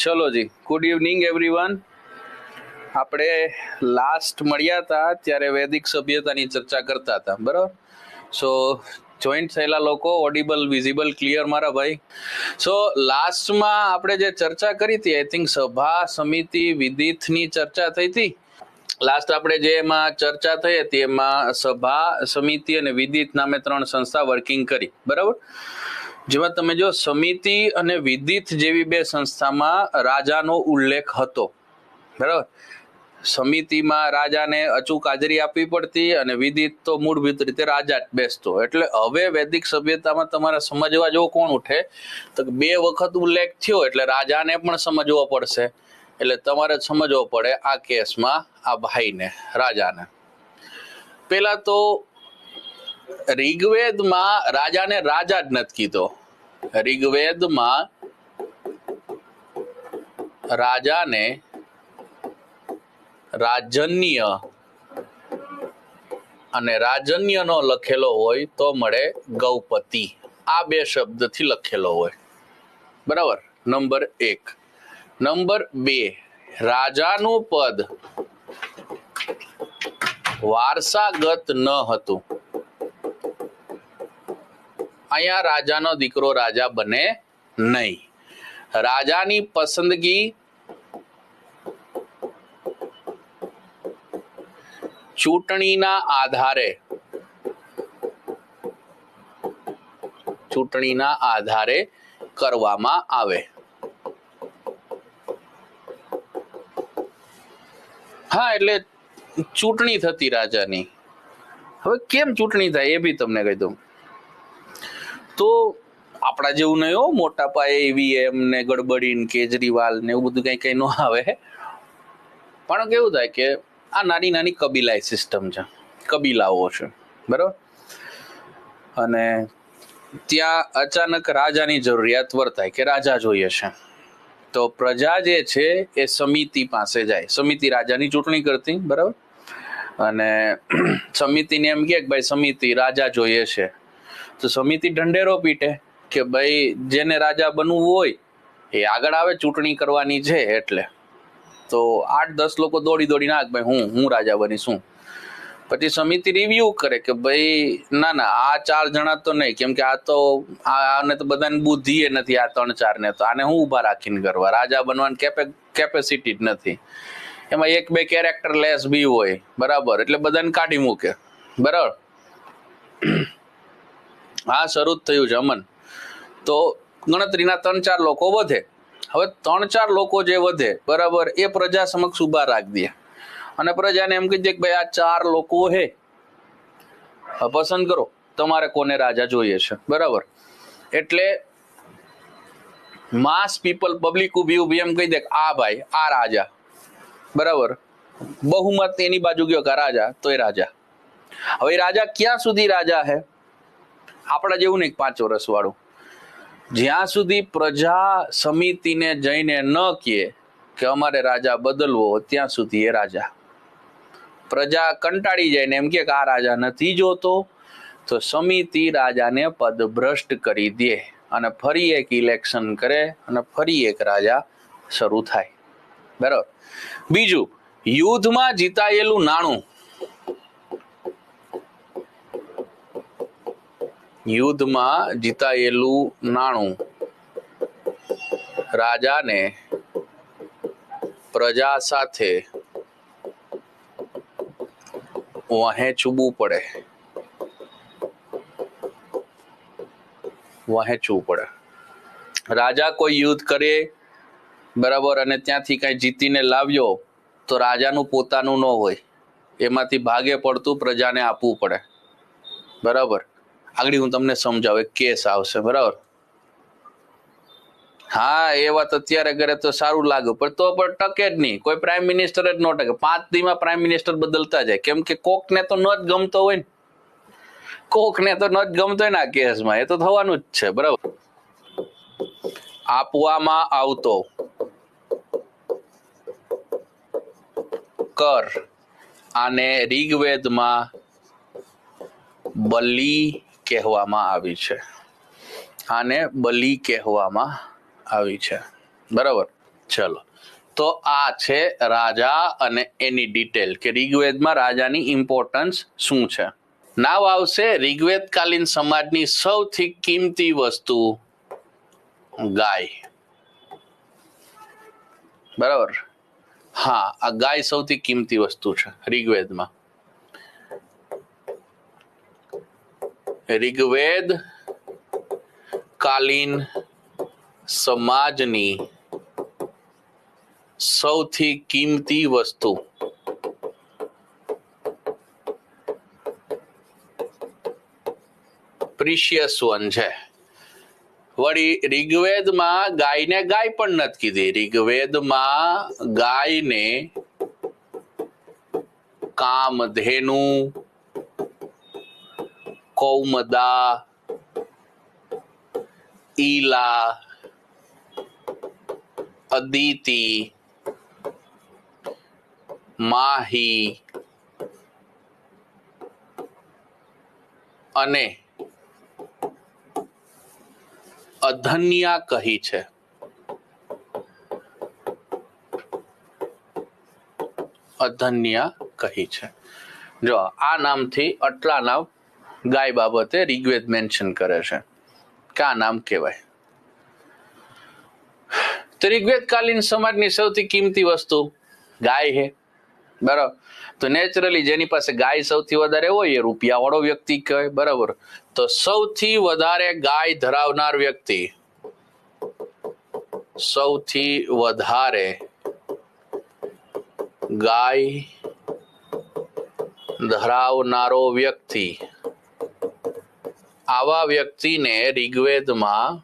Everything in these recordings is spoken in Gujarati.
ચલો જી, ગુડ ઇવનિંગ એવરીવન. આપણે લાસ્ટ મળ્યા હતા ત્યારે વૈદિક સભ્યતાની ચર્ચા કરતા હતા, બરાબર? સો જોઈન્ટ થયેલા લોકો ઓડિબલ, વિઝિબલ, ક્લિયર મારા ભાઈ? સો લાસ્ટમાં આપણે જે ચર્ચા કરી હતી, આઈ થિંક સભા, સમિતિ, વિદિતની ચર્ચા થઈ હતી. લાસ્ટ આપણે જે એમાં ચર્ચા થઈ હતી એમાં સભા, સમિતિ અને વિદિત નામે 3 સંસ્થા વર્કિંગ કરી, બરાબર? જેમાં તમે જો સમિતિ અને વિદિત જેવી 2 સંસ્થામાં રાજાનો ઉલ્લેખ હતો, બરાબર? સમિતિમાં રાજાને અચૂક હાજરી આપવી પડતી અને વિદિત તો મૂળભૂત રીતે રાજા જ બેસતો. એટલે હવે વૈદિક સભ્યતામાં તમારે સમજવા જેવો કોણ ઉઠે તો 2 વખત ઉલ્લેખ થયો એટલે રાજાને પણ સમજવો પડશે. એટલે તમારે સમજવો પડે આ કેસમાં આ ભાઈને, રાજાને. પેલા તો ઋગ્વેદમાં રાજાને રાજા જ નથી કીધો. ઋગ્વેદમાં રાજાને રાજન્ય અને રાજન્ય નો લખેલો હોય તો મળે ગૌપતિ. આ 2 શબ્દથી લખેલો હોય, બરાબર? નંબર 1. નંબર 2, રાજાનું પદ વારસાગત ન હતું. અહીંયા રાજાનો દીકરો રાજા બને નહીં. રાજાની પસંદગી ચૂંટણીના આધારે કરવામાં આવે. હા, એટલે ચૂંટણી થતી રાજાની. હવે કેમ ચૂંટણી થાય એ બી તમને કહી દઉં. તો આપણા જેવું નહીં હો, મોટા પાયે ઈવીએમ ને ગડબડી ને કેજરીવાલ ને એવું બધું કઈ ન આવે. પણ કેવું થાય કે આ નાની નાની કબીલાઈ સિસ્ટમ છે, કબીલાઓ છે, બરાબર? અને ત્યાં અચાનક રાજાની જરૂરિયાત વર્તાય કે રાજા જોઈએ છે. તો પ્રજા જે છે એ સમિતિ પાસે જાય. સમિતિ રાજાની ચૂંટણી કરતી, બરાબર? અને સમિતિને એમ કે ભાઈ સમિતિ રાજા જોઈએ છે. તો સમિતિ ઢંઢેરો પીટે કે ભાઈ જેને રાજા બનવું હોય એ આગળ આવે, ચૂંટણી કરવાની છે. એટલે તો 8-10 લોકો દોડીને ભાઈ હું રાજા બનીશું. પછી સમિતિ રિવ્યુ કરે કે ભાઈ ના આ 4 જણા તો નહીં, કેમ કે આને તો બધાની બુદ્ધિ એ નથી. આ 3-4 ને તો આને હું ઉભા રાખીને કરવા, રાજા બનવાની કેપેસિટી જ નથી. એમાં 1-2 કેરેક્ટર લેસ બી હોય, બરાબર? એટલે બધાને કાઢી મૂકે, બરાબર? હા, શરૂ જ થયું છે અમન. તો ગણતરીના 3-4 લોકો વધે. હવે 3-4 લોકો જે વધે, બરાબર, એ પ્રજા સમક્ષ ઉભા રાખી દે અને પ્રજાને એમ કહી દે કે ભાઈ આ 4 લોકો હે, પસંદ કરો તમારે કોને રાજા જોઈએ છે, બરાબર? એટલે માસ પીપલ, પબ્લિક ઉભી એમ કહી દે કે આ ભાઈ આ રાજા, બરાબર? બહુમત એની બાજુ ગયો કે રાજા, તો એ રાજા. હવે રાજા ક્યાં સુધી રાજા હે? આપણા જેવું નહીં 5 વર્ષ વાળું. જ્યાં સુધી પ્રજા સમિતિને જઈને ન કહે કે અમારે રાજા બદલવો, ત્યાં સુધી એ રાજા. પ્રજા કંટાળી જાય ને એમ કે આ રાજા નથી જોતો, તો સમિતિ રાજાને પદભ્રષ્ટ કરી દે અને ફરી એક ઇલેક્શન કરે અને ફરી એક રાજા શરૂ થાય, બરાબર? બીજું, યુદ્ધમાં જીતાયેલું નાણું. યુદ્ધમાં જીતાયેલું નાણું રાજાને પ્રજા સાથે વહેંચવું પડે. રાજા કોઈ યુદ્ધ કરે, બરાબર, અને ત્યાંથી કઈ જીતીને લાવ્યો તો રાજાનું પોતાનું ન હોય, એમાંથી ભાગે પડતું પ્રજાને આપવું પડે, બરાબર? આગળ હું તમને સમજાવું, એક કેસ આવશે, બરાબર? હા, એ વાત અત્યારે કરે તો સારું લાગે, પણ તો પણ ટકે જ નહીં. કોઈ પ્રાઇમ મિનિસ્ટર જ ન ટકે. 5 દીમાં પ્રાઇમ મિનિસ્ટર બદલતા જાય, કેમ કે કોકને તો ન જ ગમતો હોય ને, આ કેસમાં. એ તો થવાનું જ છે, બરાબર? આપવામાં આવતો કર આને ઋગ્વેદમાં બલિ કહેવામાં આવી છે. બરાબર? ચલો, તો આ છે રાજા અને એની ડિટેલ કે ઋગ્વેદમાં રાજાની ઇમ્પોર્ટન્સ શું છે. નાવ આવશે ઋગ્વેદકાલીન સમાજની સૌથી કિંમતી વસ્તુ ગાય. બરાબર. હા, આ ગાય સૌથી કિંમતી વસ્તુ છે ઋગ્વેદમાં. ઋગ્વેદ કાલીન સમાજની સૌથી કિંમતી વસ્તુ પ્રિશિયસ વન છે. વળી ઋગ્વેદમાં ગાયને ગાય પણ નથી કીધી. ઋગ્વેદમાં ગાયને કામધેનુ, કૌમદા, ઈલા, અદિતિ, માહી અને અધન્યા કહી છે. અધન્યા કહી છે. જો આ નામથી આટલા નામ ગાય બાબતે ઋગ્વેદ મેન્શન કરે છે કે આ નામ કહેવાય. તો ઋગ્વેદકાલીન સમાજની સૌથી કિંમતી વસ્તુ ગાય છે. બરાબર. તો નેચરલી જેની પાસે ગાય સૌથી વધારે હોય એ રૂપિયા વાળો વ્યક્તિ કહેવાય. બરાબર. તો સૌથી વધારે ગાય ધરાવનાર વ્યક્તિ, સૌથી વધારે ગાય ધરાવનારો વ્યક્તિ, આવા વ્યક્તિને ઋગ્વેદમાં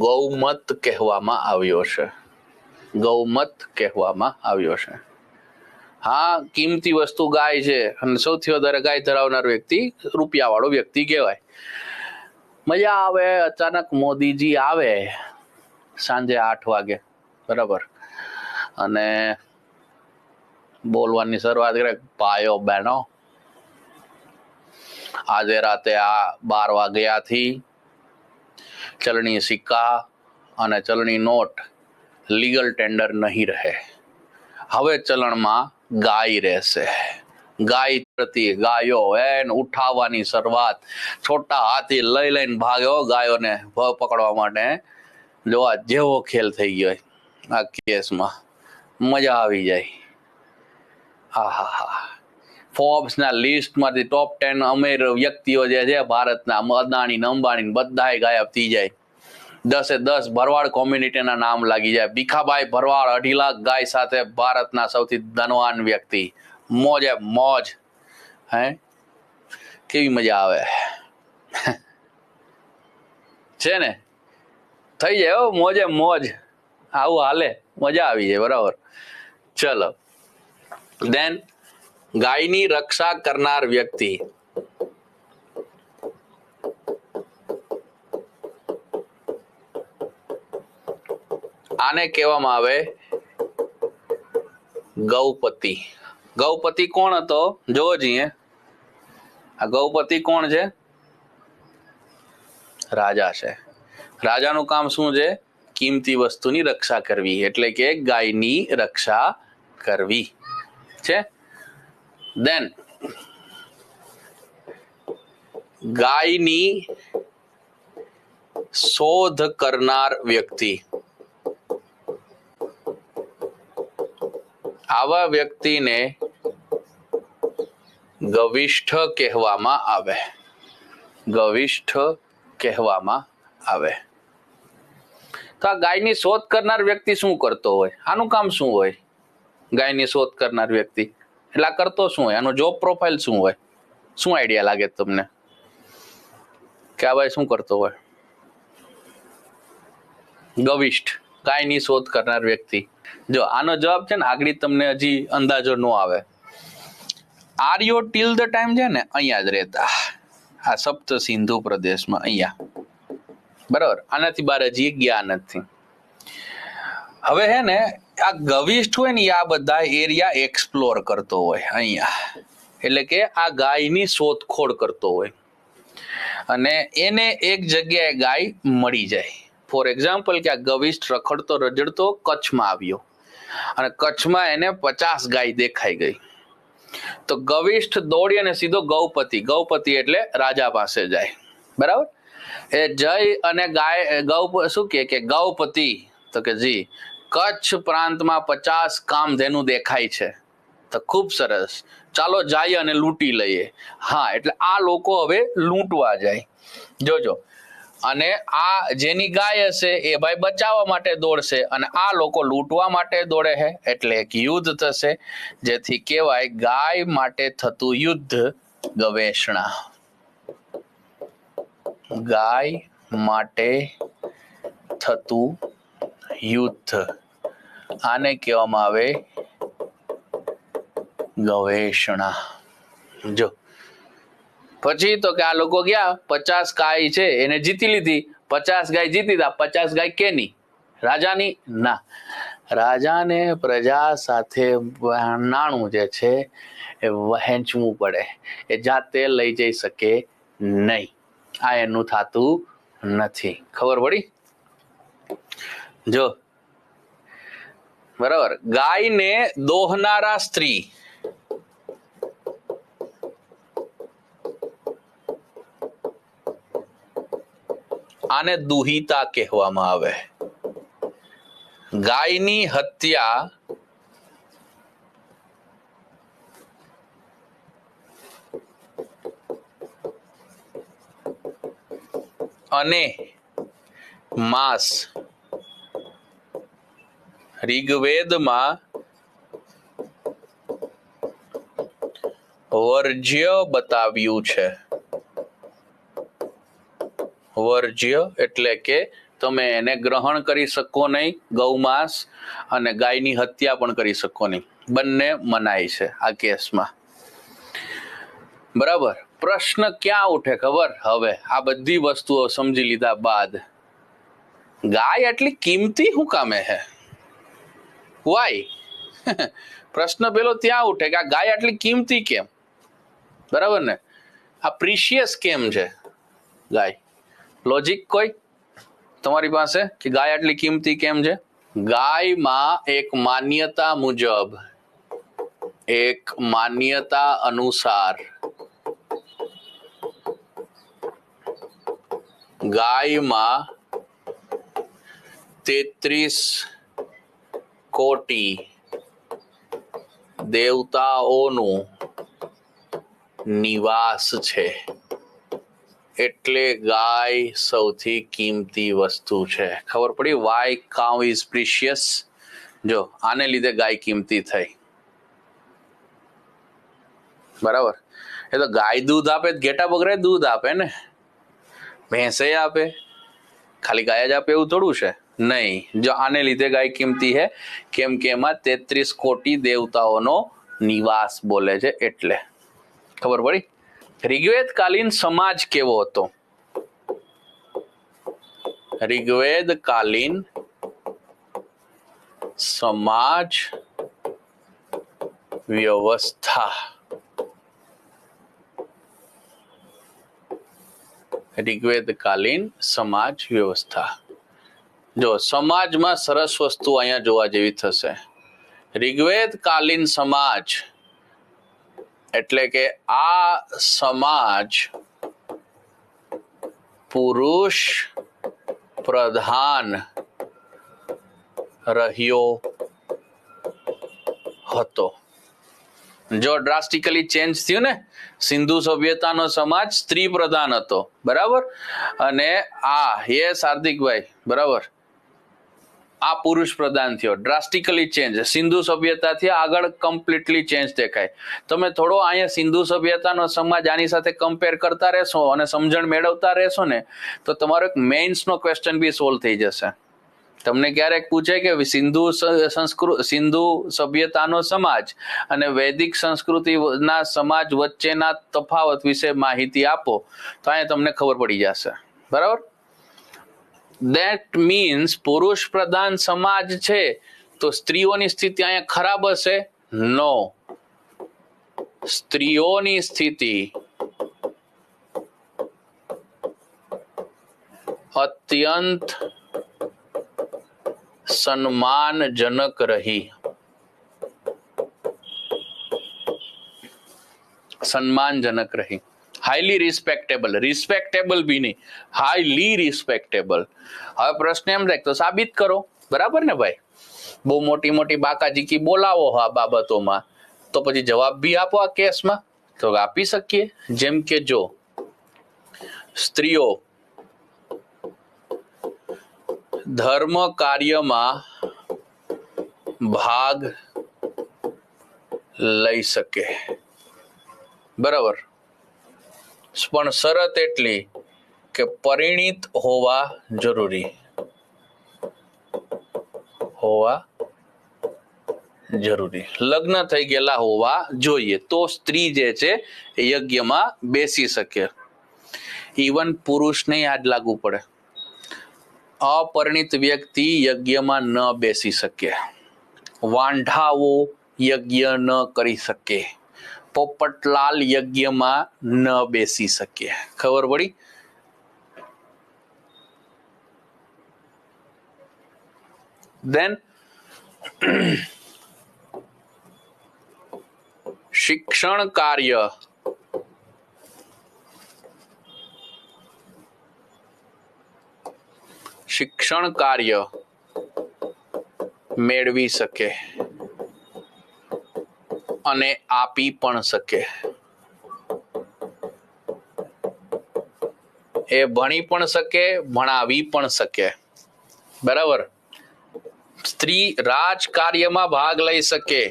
ગૌમત કહેવામાં આવ્યો છે. ગૌમત કહેવામાં આવ્યો છે. હા, કિંમતી વસ્તુ ગાય છે અને સૌથી વધારે ગાય ધરાવનાર વ્યક્તિ રૂપિયા વાળો વ્યક્તિ કહેવાય. મજા આવે. અચાનક મોદીજી આવે સાંજે 8 વાગે. બરાબર. અને બોલવાની શરૂઆત કરે, ભાઈઓ બહેનો, આજે રાતે આ 12 વાગ્યાથી ચલણી સિક્કા અને ચલણી નોટ લીગલ ટેન્ડર નહીં રહે. હવે ચલણમાં ગાય રહેશે. ગાય પ્રત્યે ગાયો એને ઉઠાવવાની શરૂઆત. છોટા હાથી લઈને ભાગ્યો ગાયોને પકડવા માટે. જોવા જેવો ખેલ થઈ ગયો આ કેસમાં. મજા આવી જાય. આહા. ફોર્બ્સના લિસ્ટમાંથી ટોપ 10 અમીર વ્યક્તિઓ જે છે ભારતના, અદાણી અંબાણી બધાય ગાયબ થઈ જાય. 10 ભરવાડ કોમ્યુનિટીના નામ લાગી જાય. ભીખાભાઈ ભરવાડ 2.5 લાખ ગાય સાથે ભારતના સૌથી ધનવાન વ્યક્તિ. મોજે મોજ. હે, કેવી મજા આવે છે ને. થઈ જાય મોજે મોજ. આવું હાલે, મજા આવી જાય. બરાબર. ચલો, દેન ગાયની રક્ષા કરનાર વ્યક્તિ, આને કહેવામાં આવે ગૌપતિ. ગૌપતિ કોણ હતો જોવો જોઈએ. આ ગૌપતિ કોણ છે? રાજા છે. રાજાનું કામ શું છે? કિંમતી વસ્તુની રક્ષા કરવી, એટલે કે ગાયની રક્ષા કરવી છે. દેન ગાયની શોધ કરનાર વ્યક્તિ, આવા વ્યક્તિને ગવિષ્ઠ કહેવામાં આવે. ગવિષ્ઠ કહેવામાં આવે. તો આ ગાયની શોધ કરનાર વ્યક્તિ શું કરતો હોય? આનું કામ શું હોય? ગાયની શોધ કરનાર વ્યક્તિ એટલે કરતો શું હોય? આનો જોબ પ્રોફાઇલ શું હોય? શું આઈડિયા લાગે તમને કે આ ભાઈ શું કરતો હોય? ગવિષ્ઠ, ગાયની શોધ કરનાર વ્યક્તિ. જો આનો જવાબ છે ને આગળ તમને હજી અંદાજો ન આવે. આર્યો ટીલ ધ ટાઈમ છે ને અહીંયા જ રહેતા, આ સપ્ત સિંધુ પ્રદેશમાં અહીંયા. બરાબર. આનાથી બહાર હજી ગયા નથી. હવે હે ને આ ગવિષ્ઠ હોય ને આ બધા એરિયા એક્સપ્લોર કરતો હોય અહીંયા, એટલે કે આ ગાયની શોધખોળ કરતો હોય અને એને એક જગ્યાએ ગાય મળી જાય. ફોર એક્ઝામ્પલ કે આ ગવિષ્ઠ રખડતો રજડતો કચ્છમાં આવ્યો અને કચ્છમાં એને 50 ગાય દેખાઈ ગઈ, તો ગવિષ્ઠ દોડી અને સીધો ગૌપતિ એટલે રાજા પાસે જાય, બરાબર. એ જય અને ગાય શું કે ગૌપતિ, તો કે જી કચ્છ પ્રાંતમાં 50 કામધેનુ દેખાય છે, તો ખૂબ સરસ, ચાલો જાય અને લૂંટી લઈએ. હા, એટલે આ લોકો હવે લૂંટવા જાય, જોજો. અને આ જેની ગાય હશે એ ભાઈ બચાવવા માટે દોડશે અને આ લોકો લૂંટવા માટે દોડે છે, એટલે એક યુદ્ધ થશે, જેથી કહેવાય ગાય માટે થતું યુદ્ધ ગવેષણા. ગાય માટે થતું યુદ્ધ આને કહેવામાં આવે ગવેષણા. જો પછી તો કે આ લોકો ગયા 50 ગાય છે એને જીતી લીધી, 50 ગાય જીતી, 50 ગાય કેની? રાજાની? ના, રાજાને પ્રજા સાથે નાણું જે છે એ વહેંચવું પડે, એ જાતે લઈ જઈ શકે નહીં. આ એનું થાતું નથી. ખબર પડી? જો બરાબર. ગાયને દોહનારા સ્ત્રી, આને દુહિતા કહેવામાં આવે. ગાયની હત્યા અને માંસ ઋગ્વેદમાં વર્જ્ય બતાવ્યું છે. વર્જ્ય એટલે કે તમે એને ગ્રહણ કરી શકો નહીં, ગૌમાંસ, અને ગાયની હત્યા પણ કરી શકો નહીં, બંને મનાય છે આ કેસમાં. બરાબર. પ્રશ્ન ક્યાં ઉઠે ખબર? હવે આ બધી વસ્તુઓ સમજી લીધા બાદ ગાય આટલી કિંમતી શું કામે છે? વાય? પ્રશ્ન પેલો ત્યાં ઉઠે કે આ ગાય આટલી કિંમતી કેમ? બરાબર ને? આ પ્રિશિયસ કેમ છે ગાય? લોજિક કોઈ તમારી પાસે કે ગાય આટલી કિંમતી કેમ છે? ગાયમાં એક માન્યતા અનુસાર ગાયમાં 33 કોટી દેવતાઓનું નિવાસ છે, એટલે ગાય સૌથી કિંમતી વસ્તુ છે. ખબર પડી વાય કાઉ ઇઝ પ્રિશિયસ? જો આને લીધે ગાય કિંમતી થઈ. બરાબર. એ તો ગાય દૂધ આપે, ઘેટા બકરે દૂધ આપે ને, ભેંસે આપે, ખાલી ગાય જ આપે એવું થોડું છે? નહીં. જો આને લીધે ગાય કિંમતી છે, કેમ કે એમાં 33 કોટી દેવતાઓનો નિવાસ બોલે છે એટલે. ખબર પડી? ઋગ્વેદ કાલીન સમાજ કેવો હતો? ઋગ્વેદ કાલીન સમાજ વ્યવસ્થા. ઋગ્વેદ કાલીન સમાજ વ્યવસ્થા. જો સમાજમાં સરસ વસ્તુ અહીંયા જોવા જેવી થશે. ઋગ્વેદ કાલીન સમાજ એટલે કે આ સમાજ પુરુષ પ્રધાન રહ્યો હતો. જો ડ્રાસ્ટિકલી ચેન્જ થયું ને, સિંધુ સભ્યતાનો સમાજ સ્ત્રી પ્રધાન હતો, બરાબર, અને યસ હાર્દિકભાઈ, બરાબર, આ પુરુષ પ્રધાન થયો. Drastically change. સિંધુ સભ્યતાથી આગળ કમ્પ્લીટલી ચેન્જ દેખાય. તમે થોડો અહીંયા સિંધુ સભ્યતાનો સમાજ આની સાથે કમ્પેર કરતા રહેશો અને સમજણ મેળવતા રહેશો ને, તો તમારો એક મેઇન્સનો ક્વેશ્ચન બી સોલ્વ થઈ જશે. તમને ક્યારેક પૂછે કે સિંધુ સભ્યતાનો સમાજ અને વૈદિક સંસ્કૃતિના સમાજ વચ્ચેના તફાવત વિશે માહિતી આપો, તો અહીંયા તમને ખબર પડી જશે. બરાબર. That means પુરુષ પ્રધાન સમાજ છે તો સ્ત્રીઓની સ્થિતિ અહીંયા ખરાબ હશે? નો. સ્ત્રીઓની સ્થિતિ અત્યંત સન્માનજનક રહી. સન્માનજનક રહી. હાઈલી રિસ્પેક્ટેબલ, રિસ્પેક્ટેબલ બી નહીં, હાઈલી રિસ્પેક્ટેબલ. હવે પ્રશ્ન એમ થાય તો સાબિત કરો, બરાબર ને ભાઈ? બહુ મોટી મોટી બાકાજીકી બોલાવો આ બાબતોમાં તો પછી જવાબ બી આપો આ કેસમાં, તો આપી શકીએ. જેમ કે જો સ્ત્રીઓ ધર્મ કાર્યમાં ભાગ લઈ શકે, બરાબર, પણ શરત એટલી કે પરિણીત હોવા જરૂરી, લગ્ન થઈ ગયેલા હોવા જોઈએ તો સ્ત્રી જે છે એ યજ્ઞમાં બેસી શકે. ઇવન પુરુષને યાદ લાગુ પડે, અપરિણીત વ્યક્તિ યજ્ઞમાં ન બેસી શકે, વાંઢાઓ યજ્ઞ ન કરી શકે, પોપટલાલ યજ્ઞમાં ન બેસી શકે. ખબર પડી? દેન શિક્ષણ કાર્ય મેળવી શકે અને આપી પણ શકે. એ ભણી પણ શકે, ભણાવી પણ શકે, બરાબર. સ્ત્રી રાજકાર્યમાં ભાગ લઈ શકે,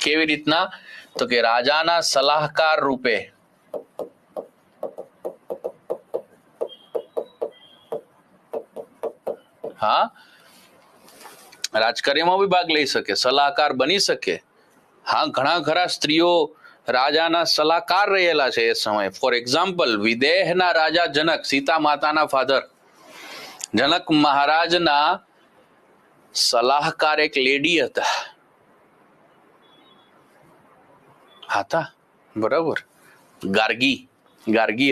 કેવી રીતના? તો કે રાજાના સલાહકાર રૂપે, હા, રાજકાર્યમાં બી ભાગ લઈ શકે, સલાહકાર બની શકે. હા, ઘણા ખરા સ્ત્રીઓ રાજાના સલાહકાર રહેલા છે એ સમયે. ફોર એક્ઝામ્પલ, વિદેહના રાજા જનક, સીતા માતાના ફાધર, જનક મહારાજના સલાહકાર એક લેડી હતા, બરાબર, ગાર્ગી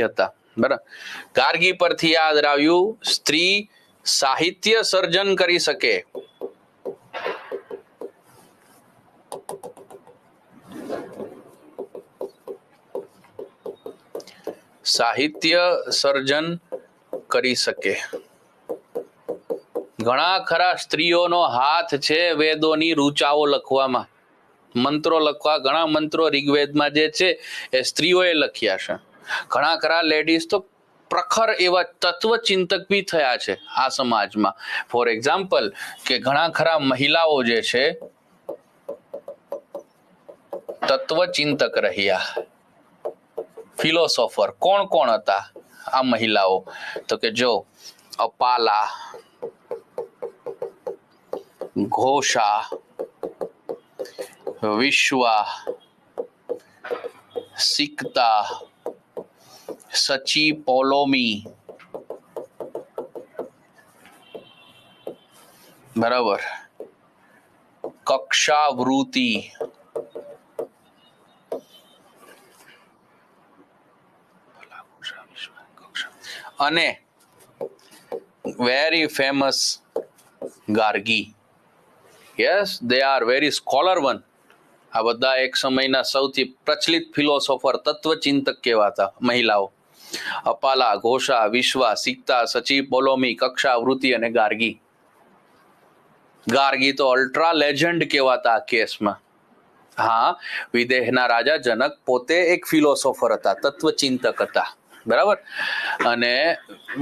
હતા, બરાબર. ગાર્ગી પરથી યાદ આવ્યું, સ્ત્રી સાહિત્ય સર્જન કરી શકે, ઘણા ખરા સ્ત્રીઓનો હાથ છે વેદોની રૂચાઓ લખવામાં, મંત્રો લખવા. ઘણા મંત્રો ઋગ્વેદમાં જે છે એ સ્ત્રીઓએ લખ્યા છે. ઘણા ખરા લેડીઝ તો પ્રખર એવા તત્વચિંતક બી થયા છે આ સમાજમાં. ફોર એક્ઝામ્પલ, કે ઘણા ખરા મહિલાઓ જે છે તત્વચિંતક રહ્યા, ફિલોસોફર. કોણ કોણ હતા આ મહિલાઓ? તો કે જો અપાલા, ઘોષા, વિશ્વા, સિકતા, સચી પોલોમી, બરાબર, કક્ષાવૃત્તિ, અને very famous Gargi. Yes, they are very scholar one. આ બધા એક સમયના સૌથી પ્રચલિત ફિલોસોફર, તત્વચિંતક કહેવાતા મહિલાઓ. અપાલા, ઘોષા, વિશ્વા, સિકતા, સચી પોલોમી, કક્ષાવૃત્તિ અને ગાર્ગી. ગાર્ગી તો અલ્ટ્રા લેજન્ડ કહેવાતા આ કેસમાં. હા, વિદેહના રાજા જનક પોતે એક ફિલોસોફર હતા, તત્વચિંતક હતા, બરાબર. અને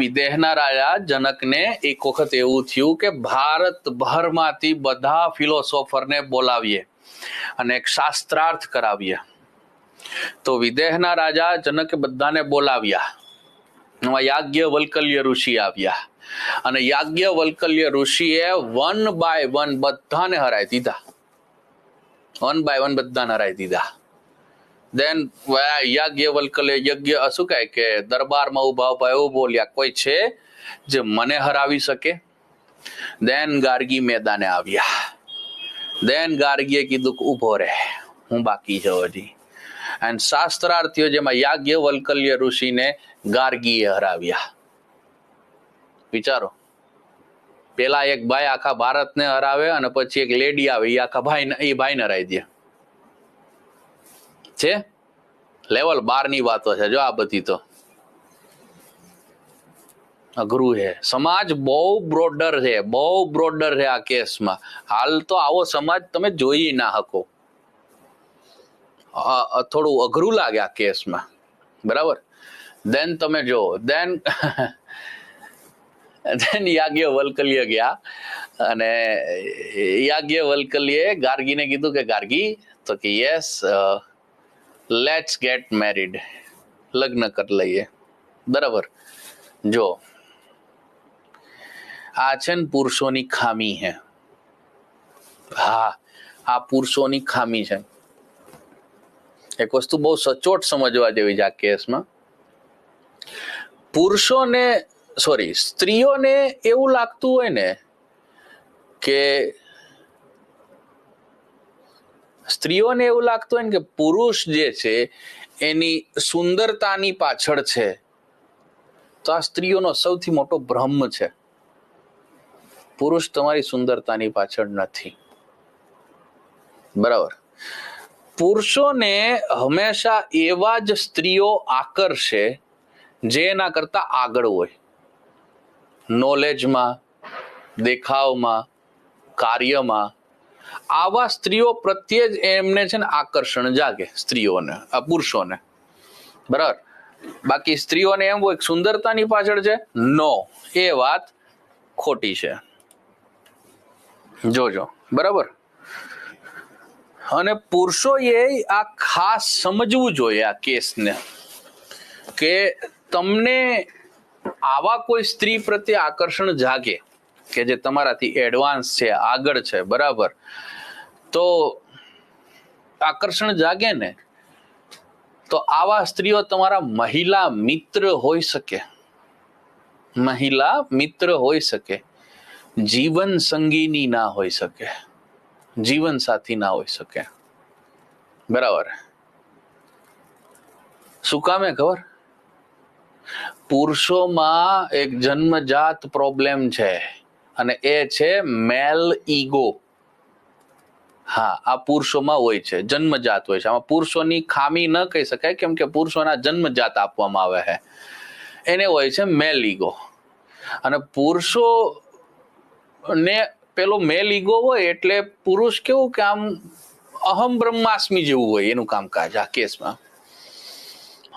વિદેહના રાજા જનકને એક વખત એવું થયું કે ભારતભરમાંથી બધા ફિલોસોફરને બોલાવીએ અને એક શાસ્ત્રાર્થ કરાવીએ. તો વિદેહના રાજા જનકે બધાને બોલાવ્યા. યાજ્ઞવલ્કલ્ય ઋષિ આવ્યા અને યાજ્ઞવલ્કલ્ય ઋષિએ વન બાય વન બધાને હરાવી દીધા, વન બાય વન બધાને હરાવી દીધા. દેન યાજ્ઞવલ્કલ્ય યજ્ઞ શું કહે કે દરબારમાં ઉભા એવું બોલ્યા, કોઈ છે જે મને હરાવી શકે? દેન ગાર્ગી મેદાને આવ્યા. દેન ગાર્ગીએ કીધું ઉભો રહે, હું બાકી છું હજી. એન્ડ શાસ્ત્રાર્થીઓ જેમાં યાજ્ઞવલ્ક્ય ઋષિને ગાર્ગીએ હરાવ્યા. વિચારો, પેલા એક ભાઈ આખા ભારતને હરાવે અને પછી એક લેડી આવે એ આખા ભાઈને હરાવી દે છે. લેવલ 12 ની વાતો છે જો. આ બધી તો અઘરું છે. સમાજ બહુ બ્રોડર છે, બહુ બ્રોડર છે આ કેસમાં. હાલ તો આવો સમાજ તમે જોઈ ના શકો. થોડું અઘરું લાગે આ કેસમાં, બરાબર. દેન તમે જો, દેન યાજ્ઞવલ્ક્ય ગયા અને યાજ્ઞવલ્ક્યે ગાર્ગીને કીધું કે ગાર્ગી, તો કે યસ, લેટ્સ ગેટ મેરીડ, લગ્ન કરી લઈએ. બરાબર. જો આ છે ને પુરુષોની ખામી છે. હા, આ પુરુષોની ખામી છે. એક વસ્તુ બહુ સચોટ સમજવા જેવી છે આ કેસમાં. સ્ત્રીઓને એવું લાગતું હોય ને કે પુરુષ જે છે એની સુંદરતાની પાછળ છે, તો આ સ્ત્રીઓનો સૌથી મોટો ભ્રમ છે. પુરુષ તમારી સુંદરતાની પાછળ નથી, બરાબર. પુરુષોને હંમેશા એવા જ સ્ત્રીઓ આકર્ષે જે એના કરતા આગળ હોય, નોલેજમાં, દેખાવમાં, કાર્યમાં. આવા સ્ત્રીઓ પ્રત્યે જ એમને છે ને આકર્ષણ જાગે, સ્ત્રીઓને, આ પુરુષોને, બરાબર. બાકી સ્ત્રીઓને એમ હોય સુંદરતાની પાછળ છે, નો, એ વાત ખોટી છે. જોજો, બરાબર. અને પુરુષોએ આ ખાસ સમજવું જોઈએ આ કેસને, કે તમને આવા કોઈ સ્ત્રી પ્રત્યે આકર્ષણ જાગે કે જે તમારાથી એડવાન્સ છે, આગળ છે, બરાબર, તો આકર્ષણ જાગે ને, તો આવા સ્ત્રીઓ તમારા મહિલા મિત્ર હોઈ શકે, મહિલા મિત્ર હોઈ શકે, જીવન સંગીની ના હોઈ શકે, જીવન સાથી ના હોઈ શકે, બરાબર. શું કામ હે ખબર? પુરુષોમાં એક જન્મજાત પ્રોબ્લેમ છે અને એ છે મેલ ઈગો. હા, આ પુરુષોમાં હોય છે, જન્મજાત હોય છે. આમાં પુરુષોની ખામી ન કહી શકાય, કેમ કે પુરુષોના જન્મજાત આપવામાં આવે છે, એને હોય છે મેલ ઈગો. અને પુરુષો ને પેલો મેલ ઈગો હોય એટલે પુરુષ કેવું કે આમ અહમ બ્રહ્માસ્મિ જેવું હોય એનું કામકાજ આ કેસમાં.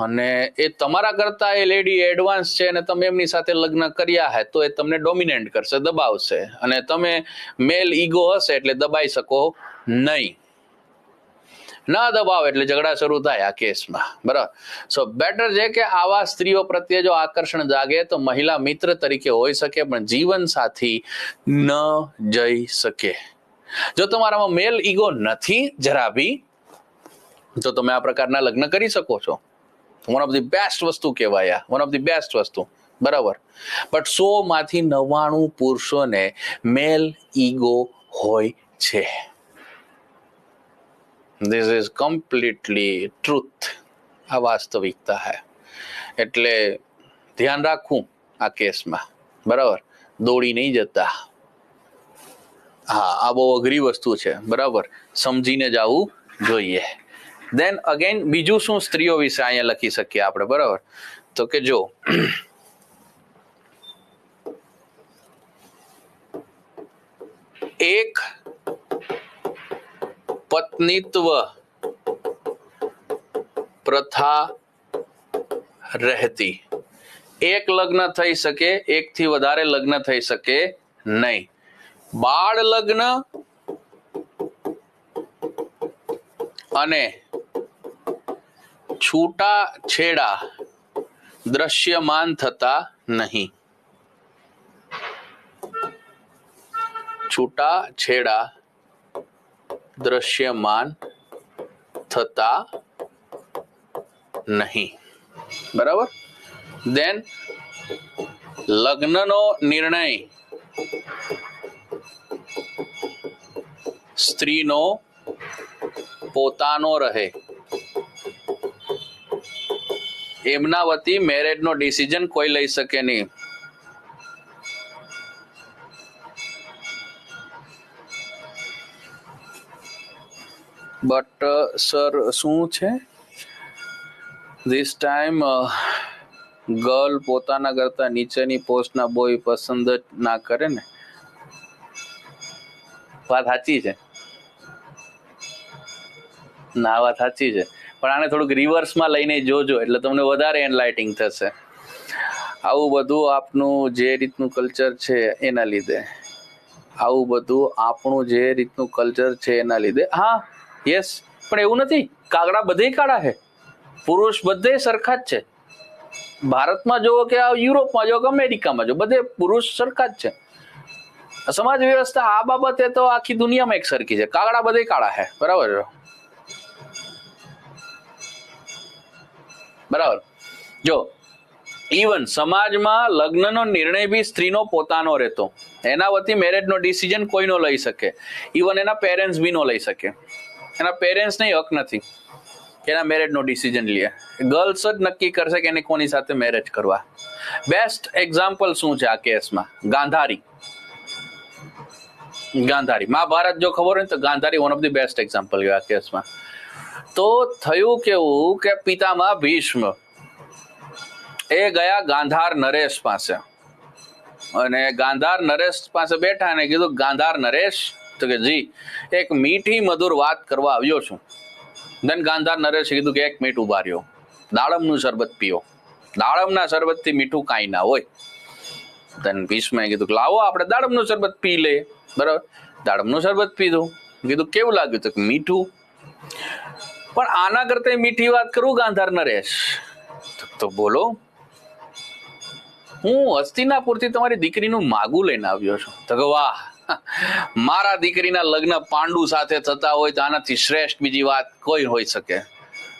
અને એ તમારા કરતા એ લેડી એડવાન્સ છે અને તમે એમની સાથે લગ્ન કર્યા હે તો એ તમને ડોમિનેન્ટ કરશે, દબાવશે, અને તમે મેલ ઈગો હશે એટલે દબાઈ શકો નહીં. ના દબાવ એટલે ઝઘડા શરૂ થાય આ કેસમાં, બરાબર. સો બેટર છે કે આવા સ્ત્રીઓ પ્રત્યે જો આકર્ષણ જાગે તો મહિલા મિત્ર તરીકે હોઈ શકે, પણ જીવન સાથી ન જઈ શકે. જો તમારામાં મેલ ઈગો નથી જરા બી, તો તમે આ પ્રકારના લગ્ન કરી શકો છો. વન ઓફ ધી બેસ્ટ વસ્તુ કહેવાય, વન ઓફ ધી બેસ્ટ વસ્તુ, બરાબર. બટ 100 માંથી 99 પુરુષોને મેલ ઈગો હોય છે. This is completely truth. આ વાસ્તવિકતા હૈ. એટલે ધ્યાન રાખવું આ કેસમાં, બરાબર. દોડી નહીં જતા. હા, આ બહુ અઘરી વસ્તુ છે, બરાબર. સમજીને જવું જોઈએ. દેન અગેન બીજું શું સ્ત્રીઓ વિશે અહીંયા લખી શકીએ આપણે, બરાબર. તો કે જો એક પત્નીત્વ પ્રથા રહેતી, એક લગ્ન થઈ શકે, એકથી વધારે લગ્ન થઈ શકે નહીં. બાળ લગ્ન અને છૂટા છેડા દ્રશ્યમાન થતા નહીં. છૂટા છેડા દ્રશ્યમાન થતા નહીં, બરાબર. દેન લગ્નનો નિર્ણય સ્ત્રીનો પોતાનો રહે, એમના વતી મેરેજ નો ડિસિઝન કોઈ લઈ શકે નહીં. બટ સર શું છે ધીસ ટાઈમ ગર્લ પોતાના કરતા નીચેની પોસ્ટના બોય પસંદ જ ના કરે ને? વાત સાચી છે ના, વાત સાચી છે, પણ આને થોડુંક રિવર્સમાં લઈને જોજો એટલે તમને વધારે એનલાઇટિંગ થશે. આવું બધું આપનું જે રીતનું કલ્ચર છે એના લીધે, આવું બધું આપણું જે રીતનું કલ્ચર છે એના લીધે. હા યસ, પણ એવું નથી. કાગડા બધે કાળા છે, પુરુષ બધે સરખા જ છે. ભારતમાં જુઓ કે યુરોપમાં જુઓ કે અમેરિકામાં જુઓ, બધે પુરુષ સરખા જ છે. સમાજ વ્યવસ્થા આ બાબતે તો આખી દુનિયામાં એક સરખી છે. કાગડા બધે કાળા છે, બરાબર બરાબર. જો ઇવન સમાજમાં લગ્નનો નિર્ણય બી સ્ત્રીનો પોતાનો રહેતો. એના વતી મેરેજનો ડિસિઝન કોઈ નો લઈ શકે. ઇવન એના પેરેન્ટ્સ બી નો લઈ શકે. એના પેરેન્ટ્સને હક નથી કે એના મેરેજનો ડિસિઝન લે. ગર્લ્સ જ નક્કી કરશે કે એને કોની સાથે મેરેજ કરવા. બેસ્ટ એક્ઝામ્પલ શું છે આ કેસમાં? ગાંધારી. મહાભારત જો ખબર હોય તો Gandhari one of the best example આ કેસમાં. તો થયું કેવું કે પિતામહ ભીષ્મ એ ગયા ગાંધાર નરેશ પાસે, અને ગાંધાર નરેશ પાસે બેઠા અને કીધું, ગાંધાર નરેશ? તો કે જી, એક મીઠી મધુર વાત કરવા આવ્યો છું. ધન ગાંધાર નરેશે કીધું કે 1 મિનિટ ઉભા રહ્યો, દાડમનું શરબત પીઓ. દાડમના શરબતથી મીઠું કાંઈ ના હોય. ધન ભીષ્મએ કીધું કે લાવો આપણે દાડમનું શરબત પી લઈએ. બરાબર, દાડમનું શરબત પીધું. કીધું કેવું લાગ્યું? તો મીઠું. પણ આના કરતા મીઠી વાત કરું ગાંધાર નરેશ તો બોલો, હું હસ્તિનાપુરથી તમારી દીકરીનું માગું લઈને આવ્યો છું. તો કે વાહ, મારા દીકરીના લગ્ન પાંડુ સાથે થતા હોય તો આનાથી શ્રેષ્ઠ બીજી વાત કોઈ હોઈ શકે.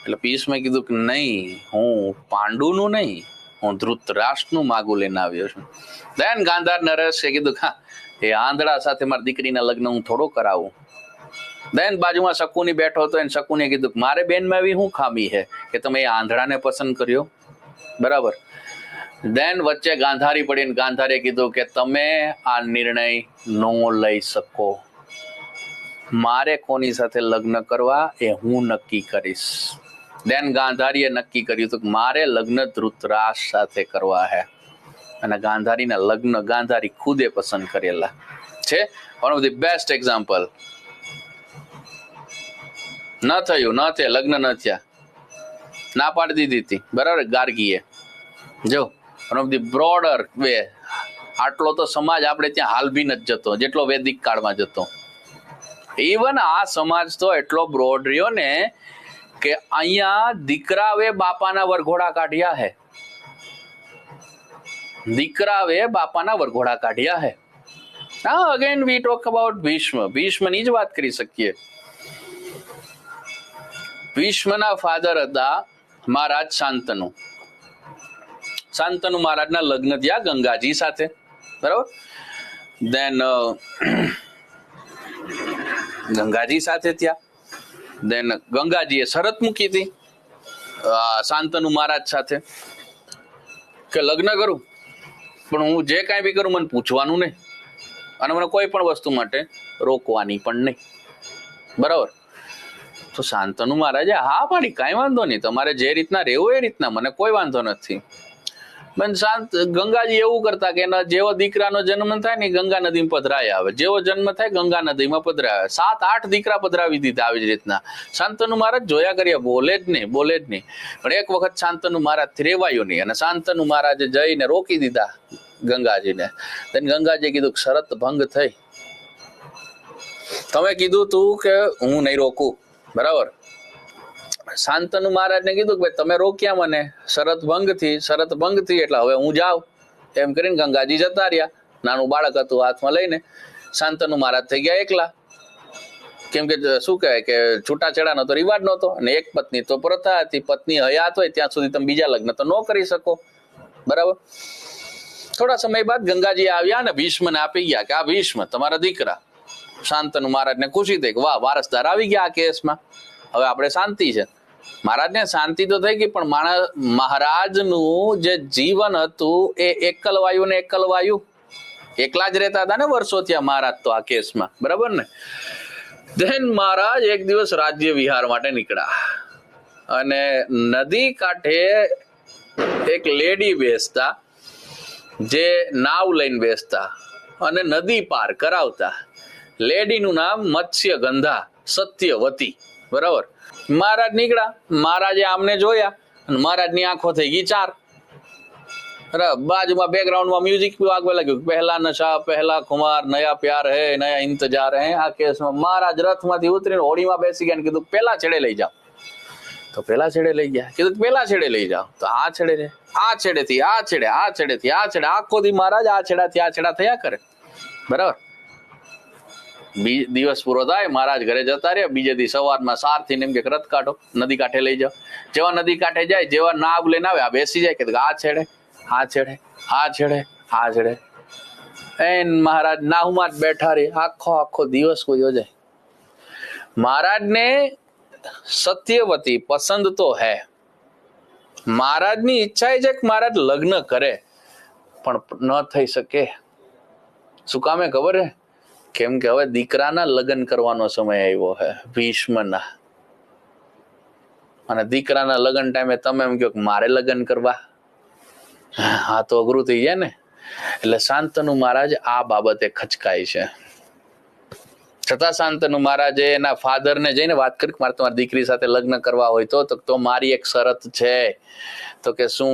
એટલે ભીષ્મે કીધું કે નહીં, હું પાંડુનું નહીં, હું ધૃતરાષ્ટ્રનું માગું લઈને આવ્યો છું. દેન ગાંધાર નરેશે કીધું, હા, એ આંધળા સાથે મારી દીકરીના લગ્ન હું થોડો કરાવું. દેન બાજુમાં શકુની બેઠો હતો, એને શકુને કીધું મારે બેનમાં એવી શું ખામી છે કે તમે એ આંધળાને પસંદ કર્યો? બરાબર. દેન વચ્ચે ગાંધારી પડીને ગાંધારીએ કીધું કે તમે આ નિર્ણય નો લઈ શકો. મારે કોની સાથે લગ્ન કરવા એ હું નક્કી કરીશ. દેન ગાંધારીએ નક્કી કર્યું હતું કે મારે લગ્ન ધૃતરાષ્ટ્ર સાથે કરવા છે, અને ગાંધારીના લગ્ન ગાંધારી ખુદે પસંદ કરેલા છે. One of the best example. ન થયું, ન થયા, લગ્ન ન થયા, ના પાડી દીધી હતી. બરાબર, ગાર્ગીએ. જો one of the broader way. આટલો તો સમાજ આપણે ત્યાં હાલ બી નથી જતો જેટલો વૈદિક કાળમાં જતો. ઇવન આ સમાજ તો એટલો બ્રોડ રહ્યો ને કે અહીંયા દીકરાવે બાપાના વરઘોડા કાઢ્યા હે. દીકરાવે બાપાના વરઘોડા કાઢ્યા હે. હા, again we talk about Bhishma. ભીષ્મની જ વાત કરી શકીએ. ભીષ્મના ફાધર હતા મહારાજ શાંતનુ. શાંતનુ મહારાજના લગ્ન થયા ગંગાજી સાથે. બરાબર. દેન ગંગાજી સાથે થયા. દેન ગંગાજીએ શરત મૂકી હતી શાંતનુ મહારાજ સાથે કે લગ્ન કરું, પણ હું જે કાંઈ બી કરું મને પૂછવાનું નહીં, અને મને કોઈ પણ વસ્તુ માટે રોકવાની પણ નહીં. બરાબર. તો શાંતનુ મહારાજે હા પાડી, કાંઈ વાંધો નહીં, તમારે જે રીતના રહેવું એ રીતના, મને કોઈ વાંધો નથી. પણ ગંગાજી એવું કરતા કે એના જેવો દીકરાનો જન્મ થાય ને ગંગા નદીમાં પધરાય આવે, જેવો જન્મ થાય ગંગા નદીમાં પધરાય આવે. 7-8 દીકરા પધરાવી દીધા આવી જ રીતના. શાંતનુ મહારાજ જોયા કર્યા, બોલે જ નહીં. પણ એક વખત શાંતનુ મહારાજ થી રેવાયો નહીં, અને શાંતનુ મહારાજે જઈને રોકી દીધા ગંગાજીને. ગંગાજીએ કીધું શરત ભંગ થઈ, તમે કીધું તું કે હું નહીં રોકું. બરાબર. શાંતનુ મહારાજને કીધું કે ભાઈ તમે રોક્યા મને, શરત ભંગ થી એટલે હવે હું જાઉં. એમ કરીને ગંગાજી જતા રહ્યા. નાનું બાળક હતું હાથમાં લઈને. શાંતનુ મહારાજ થઈ ગયા એકલા. કેમ કે શું કહેવાય કે છૂટાછેડાનો તો રિવાજ નહોતો, અને એક પત્ની તો પ્રથા હતી. પત્ની હયાત હોય ત્યાં સુધી તમે બીજા લગ્ન તો ન કરી શકો. બરાબર. થોડા સમય બાદ ગંગાજી આવ્યા અને ભીષ્મને આપી ગયા કે આ ભીષ્મ તમારા દીકરા. શાંતનુ મહારાજને ખુશી થઈ કે વાહ, વારસદાર આવી ગયા આ કેસમાં, હવે આપણે શાંતિ છે. મહારાજને શાંતિ તો થઈ ગઈ, પણ મહારાજનું જે જીવન હતું એ એકલવાયુ ને એકલવાયુ, એકલા જ રહેતા હતા ને વર્ષો ત્યાં મહારાજ તો આ કેસમાં, બરાબર ને. ધેન મહારાજ એક દિવસ રાજ્ય વિહાર માટે નીકળ્યા અને નદી કાંઠે એક લેડી બેસતા, જે નાવ લઈને બેસતા અને નદી પાર કરાવતા. લેડીનું નામ મત્સ્ય ગંધા સત્યવતી, બરાબર. મહારાજ નીકળ્યા, મહારાજે આમને જોયા અને મહારાજની આંખો થઈ ગઈ ચાર. બાજુમાં બેકગ્રાઉન્ડમાં મ્યુઝિક વાગવા લાગ્યું, પહેલા નશા પહેલા ખુમાર, નયા પ્યાર હે નયા ઇંતજાર હે. આ કેસમાં મહારાજ રથમાંથી ઉતરીને હોડીમાં બેસી ગયા, કીધું પેલા છેડે લઈ જાઓ. તો પેલા છેડે લઈ ગયા, કીધું પેલા છેડે લઈ જાઓ. તો આ છેડે, આ છેડેથી આ છેડે, આ છેડેથી આ છેડે, આખો દી મહારાજ આ છેડાથી આ છેડા થયા કરે, બરાબર. દિવસ પૂરો થાય, મહારાજ ઘરે જતા રહ્યા. બીજે દી સવારમાં સારથી એમ કે રથ કાઢો, નદી કાંઠે લઈ જાઓ. જેવા નદી કાંઠે જાય, જેવા નાવ લઈને આવે, આ બેસી જાય કે આ છેડે આ છેડે આ છેડે આ છેડે. મહારાજ નાવમાં જ બેઠા રહે, આખો દિવસ કોઈ જાય. મહારાજને સત્યવતી પસંદ તો હે, મહારાજની ઈચ્છા એ છે કે મહારાજ લગ્ન કરે, પણ ન થઈ શકે. શું કામે ખબર હે? કેમ કે હવે દીકરાના લગ્ન કરવાનો સમય આવ્યો હે, ભીષ્મના. અને દીકરાના લગ્ન ટાઈમે તમે એમ કહો કે મારે લગ્ન કરવા, હા તો અઘરું થઈ જાય ને. એટલે શાંતનુ મહારાજ આ બાબતે ખચકાય છે. છતાં શાંતનુ મહારાજે એના ફાધરને જઈને વાત કરી, મારે તમારી દીકરી સાથે લગ્ન કરવા હોય તો મારી એક શરત છે. તો કે શું?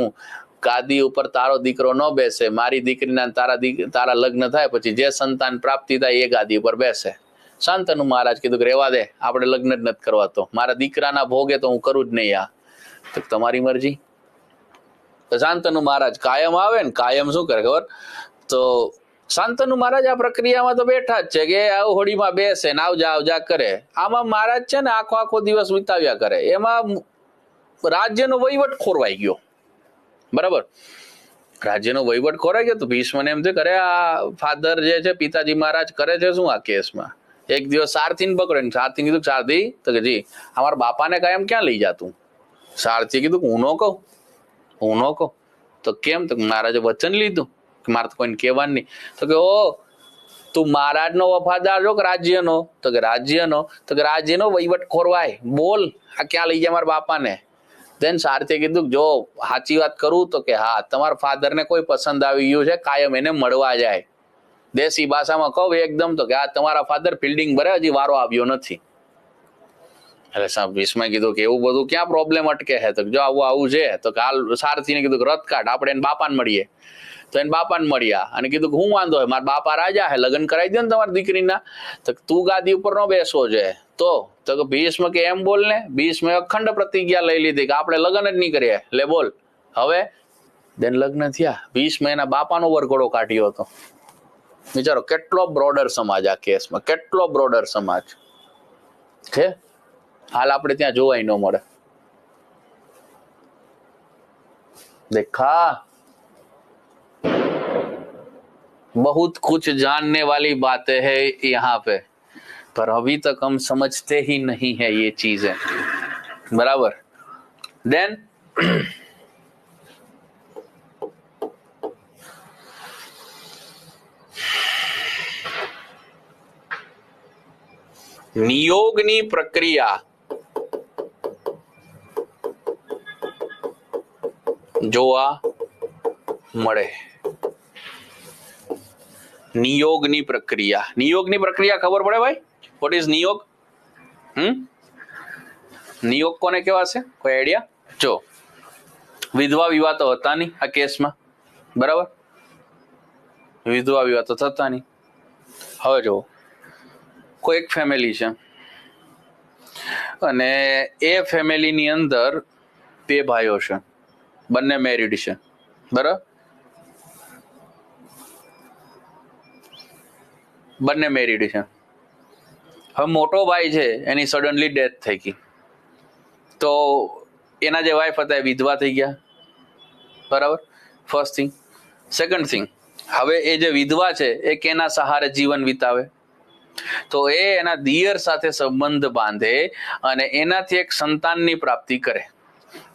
ગાદી ઉપર તારો દીકરો ન બેસે, મારી દીકરીના તારા લગ્ન થાય પછી જે સંતાન પ્રાપ્તિ થાય એ ગાદી ઉપર બેસે. શાંતનુ મહારાજ કીધું કે રેવા દે, આપણે લગ્ન જ નથી કરવા, તો મારા દીકરાના ભોગે તો હું કરું જ નહીં. આ તો તમારી મરજી. તો શાંતનુ મહારાજ કાયમ આવે ને, કાયમ શું કરે ખબર? તો શાંતનુ મહારાજ આ પ્રક્રિયામાં તો બેઠા જ છે કે હોડીમાં બેસે ને આવજા કરે. આમાં મહારાજ છે ને આખો દિવસ વિતાવ્યા કરે. એમાં રાજ્યનો વહીવટ ખોરવાઈ ગયો, બરાબર. રાજ્યનો વહીવટ ખોરાઈ ગયો. તો ભીષ્મને એમ છે કરે આ ફાધર જે છે, પિતાજી મહારાજ કરે છે શું આ કેસમાં? એક દિવસ સારથીને પકડે, સારથી કીધું સારથી તો કે જી અમારા બાપાને કાયમ ક્યાં લઈ જાતું? સારથી કીધું હું ન કહું, હું ન કહું. તો કેમ? તો મહારાજે વચન લીધું કે મારે તો કોઈને કહેવાનું નહીં. તો કે ઓ તું મહારાજનો વફાદાર છો કે રાજ્યનો? તો કે રાજ્યનો. તો કે રાજ્યનો વહીવટ ખોરવાય, બોલ આ ક્યાં લઈ જાય મારા બાપાને? દેન સારથીએ કીધું જો સાચી વાત કરું તો કે હા, તમારા ફાધરને કોઈ પસંદ આવી ગયું છે, કાયમ એને મળવા જાય. દેશી ભાષામાં કહું એકદમ તો કે આ તમારા ફાધર ફિલ્ડિંગ ભરે, હજી વારો આવ્યો નથી. એટલે ભીષ્મે કીધું કે એવું બધું ક્યાં પ્રોબ્લેમ અટકે છે? તો જો આવું છે તો કાલ સારથીને કીધું કે રથ કાઢ, આપણે એને બાપાને મળીએ. તો એને બાપાને મળ્યા અને કીધું કે હું વાંધો હોય, મારા બાપા રાજા હે, લગ્ન કરાવી દે ને તમારી દીકરીના. તો તું ગાદી ઉપર ન બેસવો છે. તો કે ભીષ્મ કે એમ બોલ ને. ભીષ્મે અખંડ પ્રતિજ્ઞા લઈ લીધી કે આપણે લગ્ન જ નહીં કરીએ. લે બોલ હવે. દેન લગ્ન થયા. ભીષ્મ એના બાપાનો વરઘોડો કાઢ્યો હતો. વિચારો કેટલો બ્રોડર સમાજ આ કેસમાં, કેટલો બ્રોડર સમાજ છે. હાલ આપણે ત્યાં જોવાય ન મળે. देखा बहुत कुछ जानने वाली बातें हैं यहाँ पे, पर अभी तक हम समझते ही नहीं है ये चीजें, बराबर. देन નિયોગની પ્રક્રિયા જોવા મળે. નિયોગની પ્રક્રિયા, નિયોગની પ્રક્રિયા ખબર પડે ભાઈ? What is નિયોગ? નિયોગ કોને કહેવાશે? કોઈ આઈડિયા? જો વિધવા વિવાહ તો હતા નહીં આ કેસમાં, બરાબર. વિધવા વિવાહ તો થતા નહીં. હવે જો કોઈ એક ફેમિલી છે અને એ ફેમિલીની અંદર બે ભાઈઓ છે, બંને મેરિડ છે, બરાબર. બંને મેરિડ છે. હવે મોટો ભાઈ છે એની સડનલી ડેથ થઈ ગઈ, તો એના જે વાઈફ હતા એ વિધવા થઈ ગયા, બરાબર. First thing. સેકન્ડ થિંગ, હવે એ જે વિધવા છે એ કેના સહારે જીવન વિતાવે? તો એ એના દિયર સાથે સંબંધ બાંધે અને એનાથી એક સંતાનની પ્રાપ્તિ કરે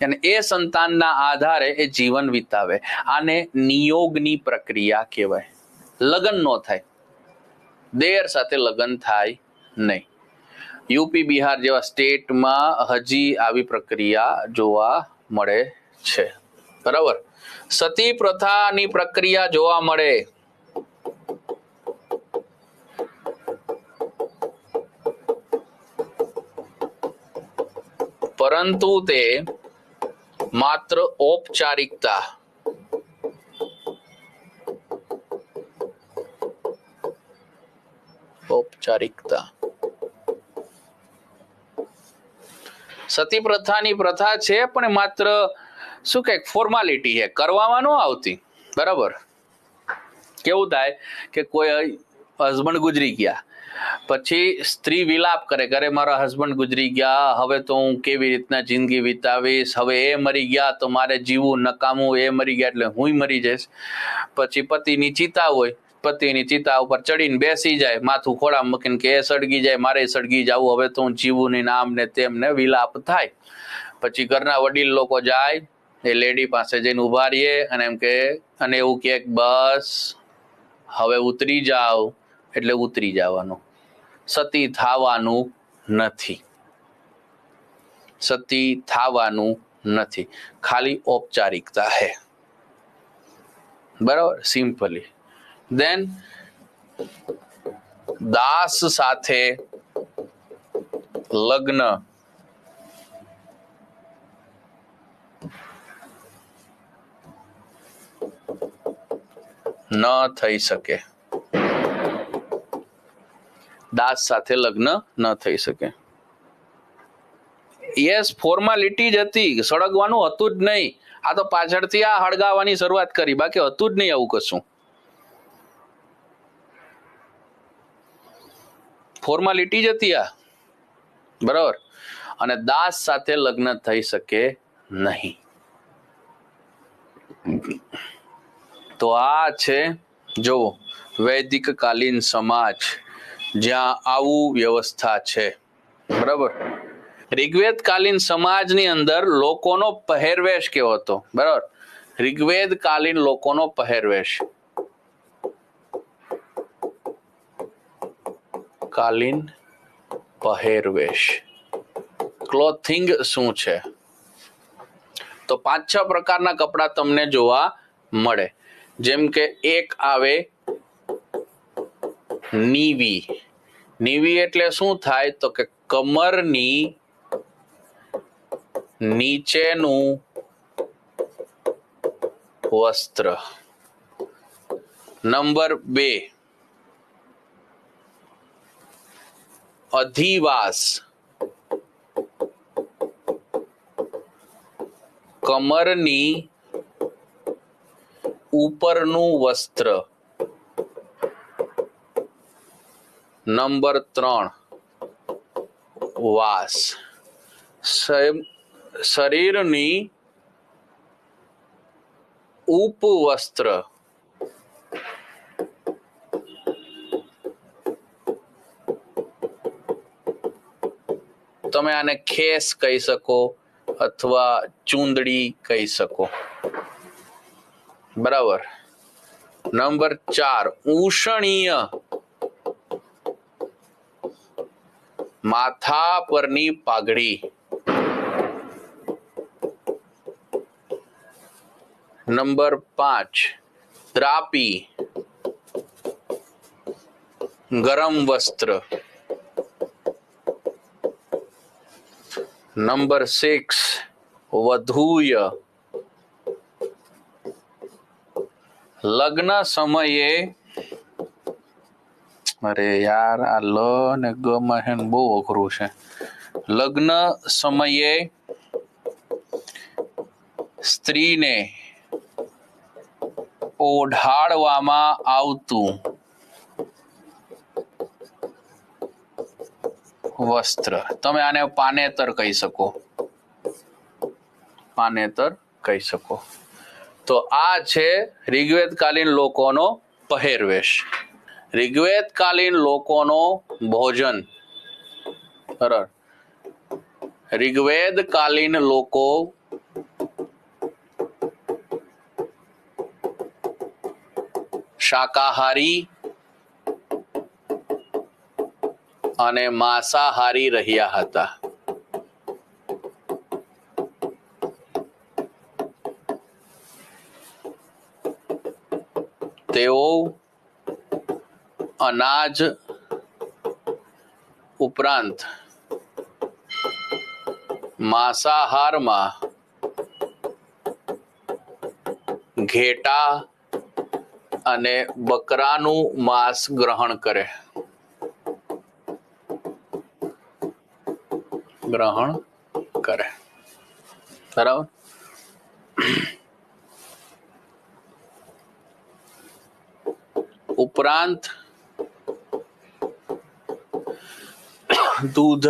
અને એ સંતાનના આધારે એ જીવન વિતાવે. આને નિયોગની પ્રક્રિયા કહેવાય. લગ્ન નો થાય, દેર સાથે લગ્ન થાય નહીં. યુપી બિહાર જેવા સ્ટેટમાં હજી આવી પ્રક્રિયા જોવા મળે છે. બરાબર. સતી પ્રથાની પ્રક્રિયા જોવા મળે. પરંતુ તે માત્ર ઔપચારિકતા સતી પ્રથાની પ્રથા છે પણ માત્ર શું કે ફોર્માલિટી છે, કરવામાં ન આવતી. બરાબર. કેવું થાય કે કોઈ હસબન્ડ ગુજરી ગયા પછી સ્ત્રી વિલાપ કરે મારા હસબન્ડ ગુજરી ગયા, હવે તો હું કેવી રીતના જિંદગી વિતાવીશ, હવે એ મરી ગયા તો મારે જીવવું નકામું, એ મરી ગયા એટલે હું મરી જઈશ. પછી પતિની ચિતા હોય, પતિની ચિતા ઉપર ચડીને બેસી જાય, માથું ખોળા મૂકીને કે એ સળગી જાય મારે સળગી જવું, હવે તો હું જીવું નહીં, આમ ને તેમ ને વિલાપ થાય. પછી ઘરના વડીલ લોકો જાય એ લેડી પાસે જઈને ઉભા રહીએ અને એમ કે અને એવું કે બસ હવે ઉતરી જાવ એટલે ઉતરી જવાનું. સતી થવાનું નથી, સતી થવાનું નથી, ખાલી ઔપચારિકતા હે. બરાબર, સિમ્પલી. દેન દાસ સાથે લગ્ન ન થઈ શકે. દાસ સાથે લગ્ન ન થઈ શકે. યસ, ફોર્માલિટી જ હતી, સળગવાનું હતું જ નહીં. આ તો પાછળથી આ હળગાવાની શરૂઆત કરી, બાકી હતું જ નહીં આવું કશું. ફોર્માલિટી જ હતી આ. બરાબર. અને દાસ સાથે લગ્ન થઈ શકે નહીં. તો આ છે જો વૈદિક કાલીન સમાજ જ્યાં આવું વ્યવસ્થા છે. બરાબર. ઋગ્વેદ કાલીન સમાજની અંદર લોકોનો પહેરવેશ કેવો હતો. બરાબર. ઋગ્વેદ કાલીન લોકોનો પહેરવેશ, કાલીન પહેરવેશ, ક્લોથિંગ શું છે? તો 5-6 પ્રકારના કપડા તમને જોવા મળે. જેમ કે એક આવે નીવી. નીવી એટલે શું થાય તો કે કમરની નીચેનું વસ્ત્ર. નંબર 2 અધિવાસ. કમરની ઉપરનું વસ્ત્ર. નંબર 3 વાસ. શરીરની ઉપવસ્ત્ર. તમે આને ખેસ કહી શકો અથવા ચૂંદડી કહી શકો. બરાબર. નંબર 4 ઉષણીય. માથા પરની પાઘડી. નંબર 5 ત્રાપી, ગરમ વસ્ત્ર. નંબર 6 વધૂય. લગ્ન સમયે, અરે યાર આ લ ને ગ માં બહુ અઘરું છે. લગ્ન સમયે સ્ત્રીને ઓઢાડવામાં આવતું વસ્ત્ર. તમે આને પાનેતર કહી શકો, પાનેતર કહી શકો. તો આ છે ઋગ્વેદ કાલીન લોકોનો પહેરવેશ. ઋગ્વેદ કાલીન લોકોનો ભોજન. બરાબર. ઋગ્વેદ કાલીન લોકો શાકાહારી અને માંસાહારી રહ્યા હતા. તેઓ અનાજ ઉપરાંત માંસાહારમાં ઘેટા અને બકરાનું માંસ ગ્રહણ કરે. બરાબર. ઉપરાંત દૂધ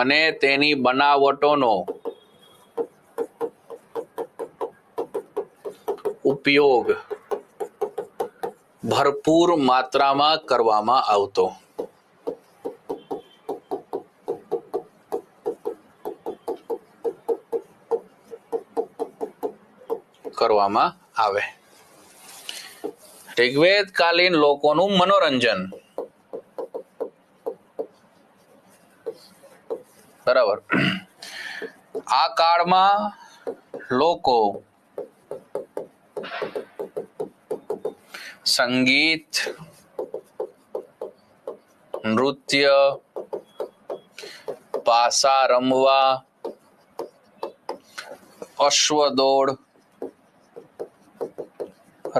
અને તેની બનાવટોનો ઉપયોગ ભરપૂર માત્રામાં કરવામાં આવતો. કરવામાં આવે. ઋગ્વેદ કાલીન લોકોનું મનોરંજન. બરાબર. આ કાળમાં લોકો સંગીત, નૃત્ય, પાસા રમવા, અશ્વદોડ,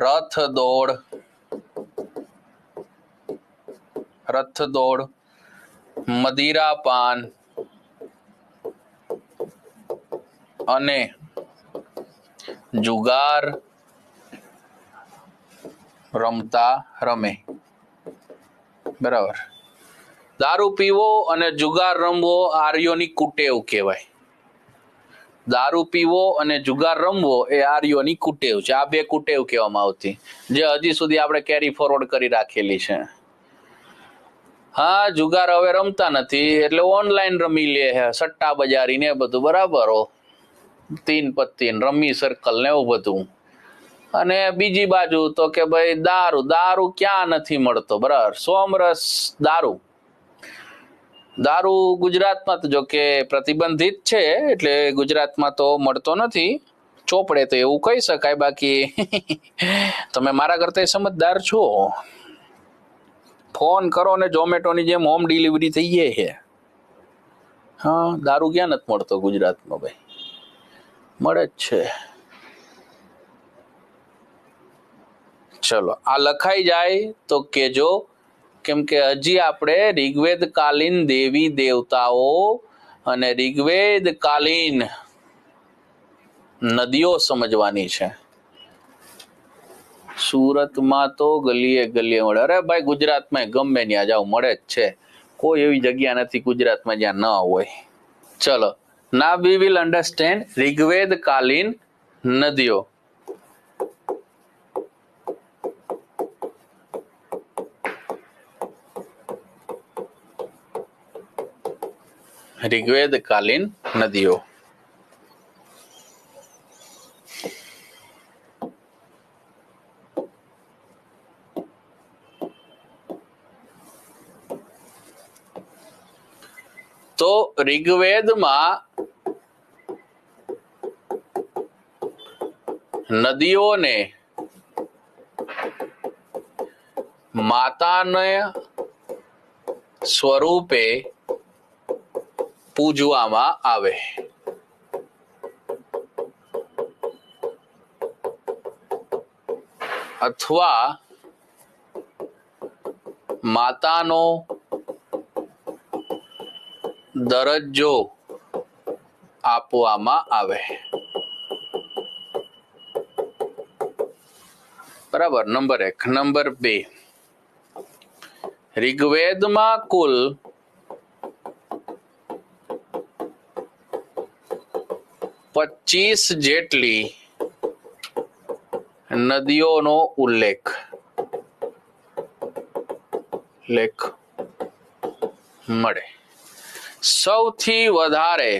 રથદોડ, મદિરાપાન અને જુગાર રમે. બરાબર. દારૂ પીવો અને જુગાર રમવો આર્યોની કુટેવ કહેવાય. દારૂ પીવો અને જુગાર રમવો એ આર્યોની કુટેવ છે. આ બે કુટેવ કહેવામાં આવતી, જે હજી સુધી આપણે કેરી ફોરવર્ડ કરી રાખેલી છે. હા, જુગાર હવે રમતા નથી એટલે ઓનલાઈન રમી લે છે, સટ્ટા બજારી ને બધું. બરાબર. 3 પત્તી રમી સર્કલ ને એવું બધું. અને બીજી બાજુ તો કે ભાઈ દારૂ ક્યાં નથી મળતો. બરાબર. સોમરસ દારૂ ગુજરાતમાં તો જો કે પ્રતિબંધિત છે, એટલે ગુજરાતમાં તો મળતો નથી. ચોપડે તો એવું કહી શકાય, બાકી તમે મારા કરતા સમજદાર છો. ફોન કરો ને ઝોમેટોની જેમ હોમ ડિલિવરી થઈ જાય છે. હા, દારૂ ક્યાં નથી મળતો ગુજરાતમાં? ભાઈ મળે જ છે. ચલો, આ લખાઈ જાય તો કેજો, કેમ કે હજી આપણે ઋગ્વેદ કાલીન દેવી દેવતાઓ અને ઋગ્વેદ કાલીન નદીઓ સમજવાની છે. સુરતમાં તો ગલીએ ગલીએ મળે. અરે ભાઈ, ગુજરાતમાં ગમે ત્યાં જાવ મળે જ છે. કોઈ એવી જગ્યા નથી ગુજરાતમાં જ્યાં ન હોય. ચલો, now we will understand Rigveda કાલીન નદીઓ. ઋગ્વેદ કાલીન નદીઓ. તો ઋગ્વેદમાં નદીઓને માતાને સ્વરૂપે પૂજવામાં આવે. અથવા માતાનો દરજ્જો આપવામાં આવે. બરાબર. નંબર 1. નંબર 2, ઋગ્વેદમાં કુલ 25 જેટલી નદીઓનો ઉલ્લેખ લેખ મળે. સૌથી વધારે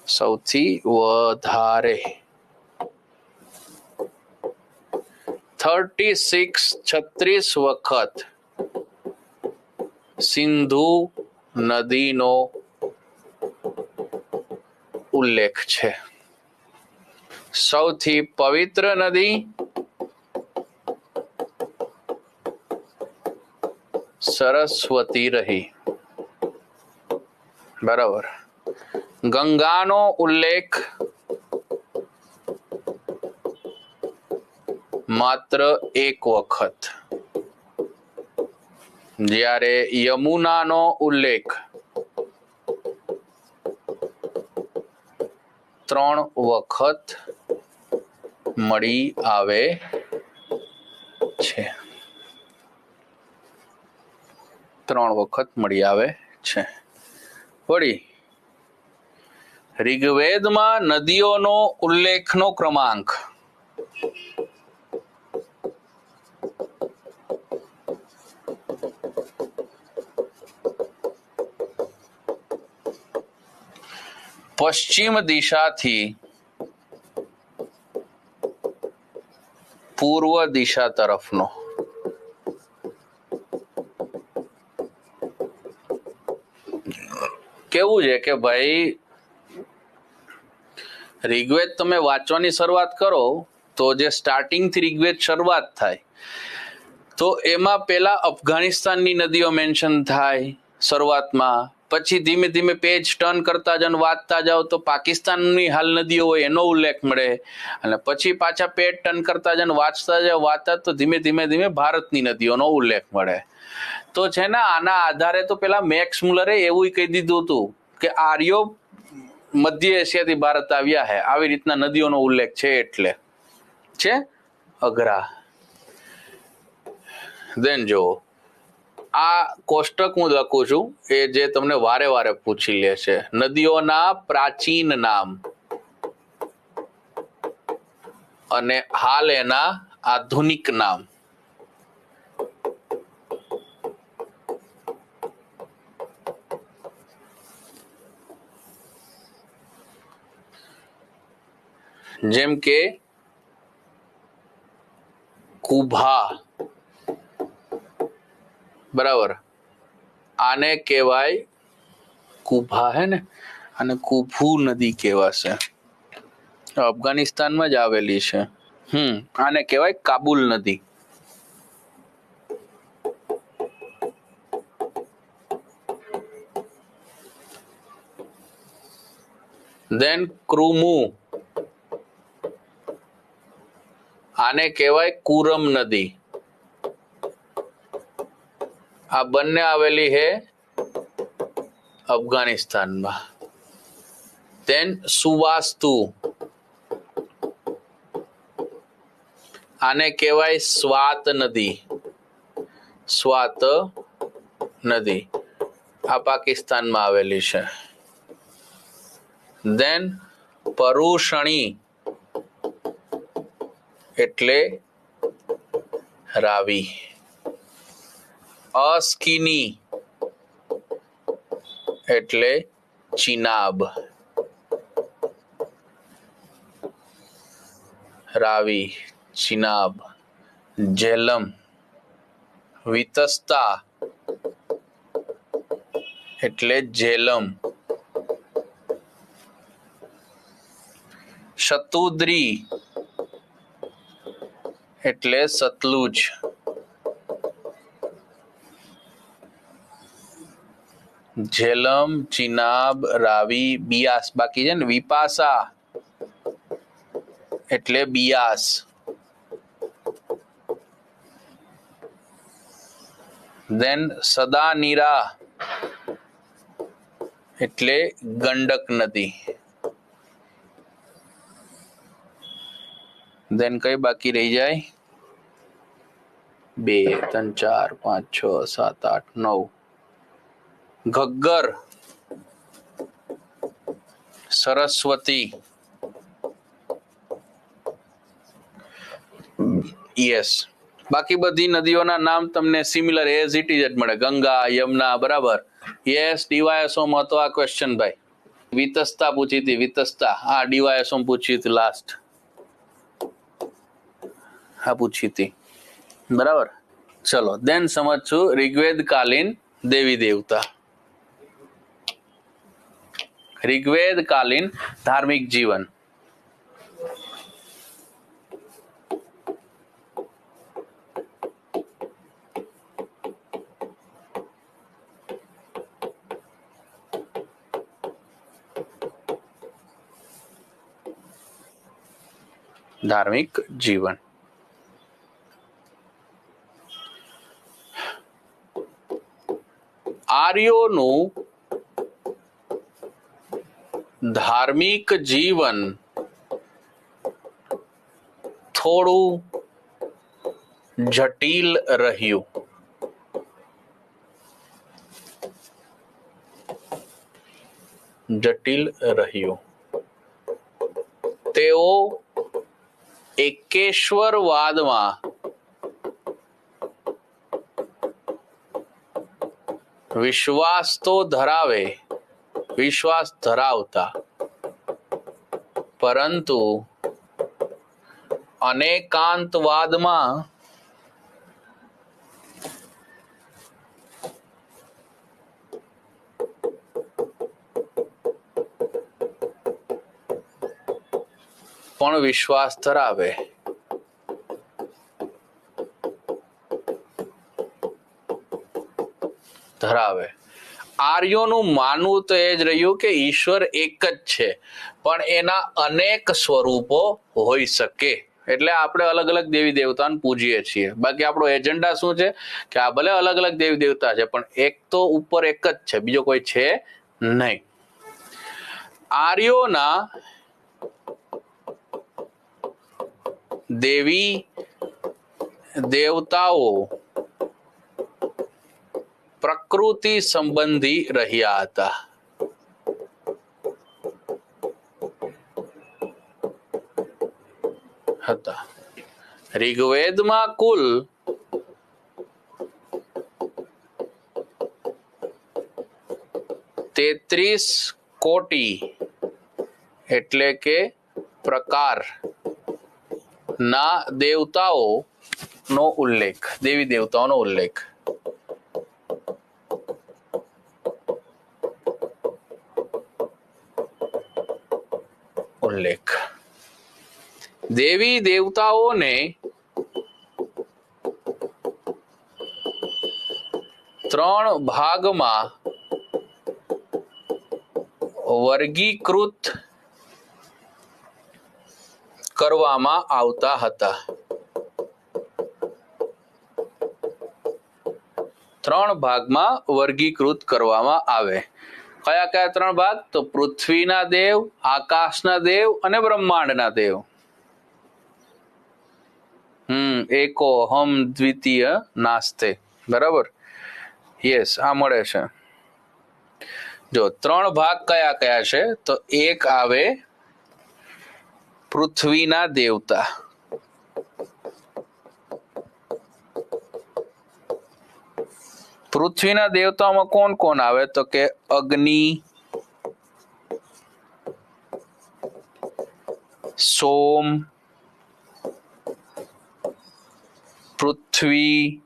36 વખત સિંધુ નદીનો ઉલ્લેખ છે. સૌથી પવિત્ર નદી સરસ્વતી રહી. બરાબર. ગંગાનો ઉલ્લેખ માત્ર એક વખત, જ્યારે યમુનાનો ઉલ્લેખ 3 વખત મળી આવે છે. 3 વખત મળી આવે છે. વળી ઋગ્વેદમાં નદીઓનો ઉલ્લેખનો ક્રમાંક પશ્ચિમ દિશાથી પૂર્વ દિશા તરફનો. કેવું છે કે ભાઈ ઋગ્વેદ તમે વાંચવાની શરૂઆત કરો તો જે સ્ટાર્ટિંગ થી ઋગ્વેદ શરૂઆત થાય તો એમાં પેલા અફઘાનિસ્તાનની નદીઓ મેન્શન થાય શરૂઆતમાં. પછી ધીમે ધીમે પેજ ટર્ન કરતા જાવ વાંચતા જાઓ તો પાકિસ્તાનની હાલ નદીઓ હોય એનો ઉલ્લેખ મળે. અને પછી પાછા પેજ ટર્ન કરતા જાવ વાંચતા તો ધીમે ધીમે ભારતની નદીઓનો ઉલ્લેખ મળે. તો છે ને આના આધારે તો પેલા મેક્સ મુલરે એવું કહી દીધું હતું કે આર્યો મધ્ય એશિયાથી ભારત આવ્યા હે. આવી રીતના નદીઓનો ઉલ્લેખ છે એટલે છે અઘરા. દેન જો આ કોષ્ટક હું લખું છું એ જે તમને વારે વારે પૂછી લે છે. નદીઓના પ્રાચીન નામ અને હાલ એના આધુનિક નામ. જેમ કે કુભા, બરાબર, આને કહેવાય કુભા હે ને, અને કુભુ નદી કહેવાશે. અફઘાનિસ્તાનમાં જ આવેલી છે. આને કહેવાય કાબુલ નદી. દેન ક્રુમુ, આને કહેવાય કુરમ નદી. આ બંને આવેલી છે અફઘાનિસ્તાનમાં. દેન સુવાસ્તુ, આને કહેવાય સ્વાત નદી. સ્વાત નદી આ પાકિસ્તાનમાં આવેલી છે. દેન પરુષણી એટલે રાવી. અસ્કિની એટલે ચિનાબ. રાવી, ચિનાબ. ઝેલમ, વિતસ્તા એટલે ઝેલમ. શતુદ્રી એટલે સતલુજ. ઝેલમ, ચિનાબ, રાવી, બિયાસ બાકી છે ને. વિપાસા એટલે બિયાસ. દેન સદાનીરા એટલે ગંડક નદી. દેન કઈ બાકી રહી જાય? 2, 3, 4, 5, 6, 7, 8, 9. ઘગ્ગર, સરસ્વતી. યસ, બાકી બધી નદીઓના નામ તમને સિમિલર એઝ ઇટ ઇઝ જ મળે, ગંગા, યમુના, બરાબર. યસ, ડીવાયએસઓમ હતો આ ક્વેશ્ચન ભાઈ. વિતસ્તા પૂછી હતી, વિતસ્તા. હા, ડીવાયએસઓમ પૂછી હતી લાસ્ટ. હા, પૂછી હતી, બરાબર. ચલો દેન સમજશું ઋગ્વેદ કાલીન દેવી દેવતા. ऋग्वेद कालीन धार्मिक जीवन. धार्मिक जीवन. आर्योनु धार्मिक जीवन थोड़ू जटिल રહ્યું. જટિલ રહ્યું. તેઓ એકેશ્વરવાદમાં વિશ્વાસ તો ધરાવે, વિશ્વાસ ધરાવતા, પરંતુ અનેકાંતવાદમાં પણ વિશ્વાસ ધરાવે. આર્યોનું માનવું તો એ જ રહ્યું કે ઈશ્વર એક જ છે, પણ એના અનેક સ્વરૂપો હોઈ શકે. એટલે આપણે અલગ અલગ દેવી દેવતાને પૂજીએ છીએ. બાકી આપણો એજન્ડા શું છે કે આ ભલે અલગ અલગ દેવી દેવતા છે, પણ એક તો ઉપર એક જ છે, બીજો કોઈ છે નહીં. આર્યોના દેવી દેવતાઓ પ્રકૃતિ સંબંધી રહ્યા હતા. ઋગ્વેદમાં કુલ 33 કોટી એટલે કે પ્રકાર ના દેવતાઓ નો ઉલ્લેખ, દેવી દેવતાઓનો ઉલ્લેખ. દેવી દેવતાઓને 3 ભાગમાં વર્ગીકૃત કરવામાં આવતા હતા. 3 ભાગમાં વર્ગીકૃત કરવામાં આવે. કયા કયા 3 ભાગ? તો પૃથ્વીના દેવ, આકાશના દેવ અને બ્રહ્માંડના દેવ. એકો હમ દ્વિતીય નાસ્તે, બરાબર. યસ, આ મળે છે. જો 3 ભાગ કયા કયા છે? તો એક આવે પૃથ્વીના દેવતા. પૃથ્વીના દેવતામાં કોણ કોણ આવે? તો કે અગ્નિ, સોમ, પૃથ્વી,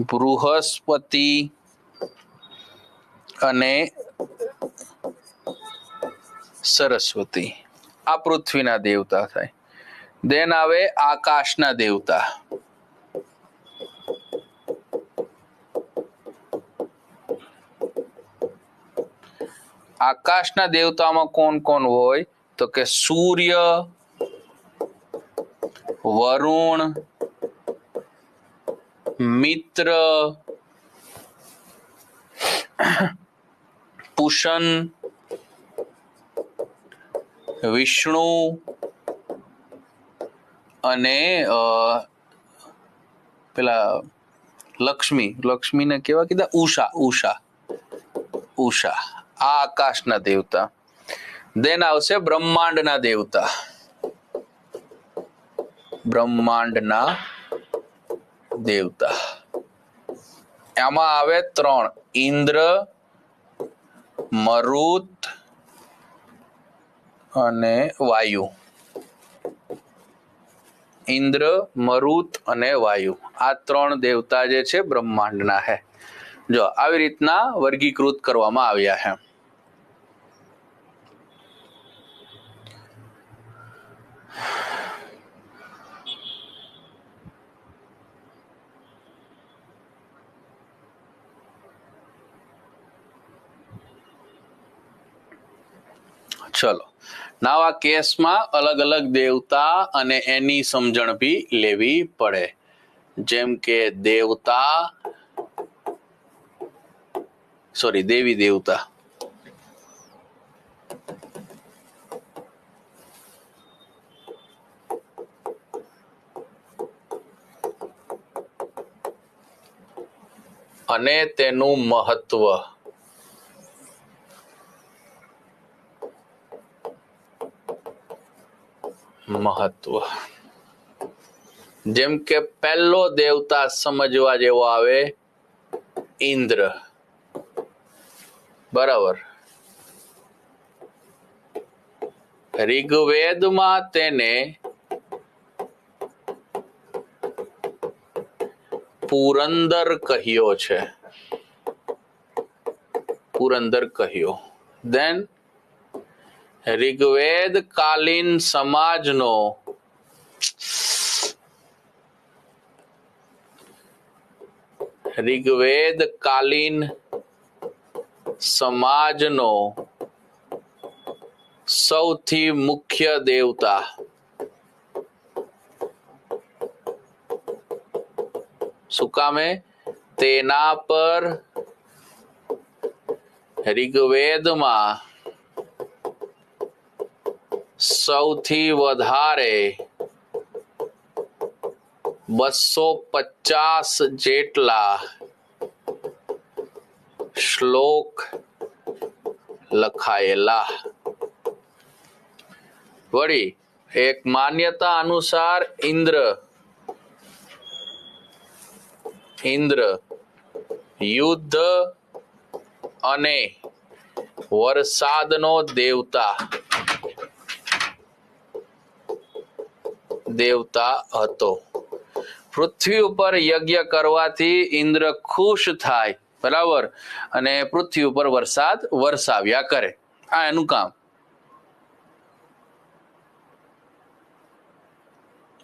બૃહસ્પતિ અને સરસ્વતી. આ પૃથ્વીના દેવતા થાય. દેન આવે આકાશના દેવતા. આકાશના દેવતામાં કોણ કોણ હોય? તો કે સૂર્ય, વરુણ, મિત્ર, પુષન, વિષ્ણુ અને પેલા લક્ષ્મીને કેવા કીધા? ઉષા. આ આકાશના દેવતા. દેન આવશે બ્રહ્માંડના દેવતા. બ્રહ્માંડના દેવતા. આમાં આવે 3: ઇન્દ્ર, મરુત અને વાયુ. ઇન્દ્ર, મરુત અને વાયુ, આ 3 દેવતા જે છે બ્રહ્માંડના હે. જો આવી રીતના વર્ગીકૃત કરવામાં આવ્યા છે. ચલો, નાવ આ કેસમાં અલગ અલગ દેવતા અને એની સમજણ બી લેવી પડે. જેમ કે દેવતા, દેવી દેવતા. અને તેનું મહત્વ. જેમ કે પહેલો દેવતા સમજવા જેવો આવે ઇન્દ્ર. બરાબર. ઋગ્વેદમાં તેને પુરંદર કહ્યો છે. પુરંદર કહ્યો. દેન ઋગ્વેદ કાલીન સમાજનો સૌથી મુખ્ય દેવતા. શું કામે? તેના પર ઋગ્વેદમાં સૌથી વધારે 250 જેટલા શ્લોક લખાયેલા. વળી એક માન્યતા અનુસાર ઇન્દ્ર યુદ્ધ અને વરસાદનો દેવતા હતો. પૃથ્વી ઉપર યજ્ઞ કરવાથી ઇન્દ્ર ખુશ થાય, બરાબર, અને પૃથ્વી ઉપર વરસાદ વરસાવ્યા કરે. આ એનું કામ.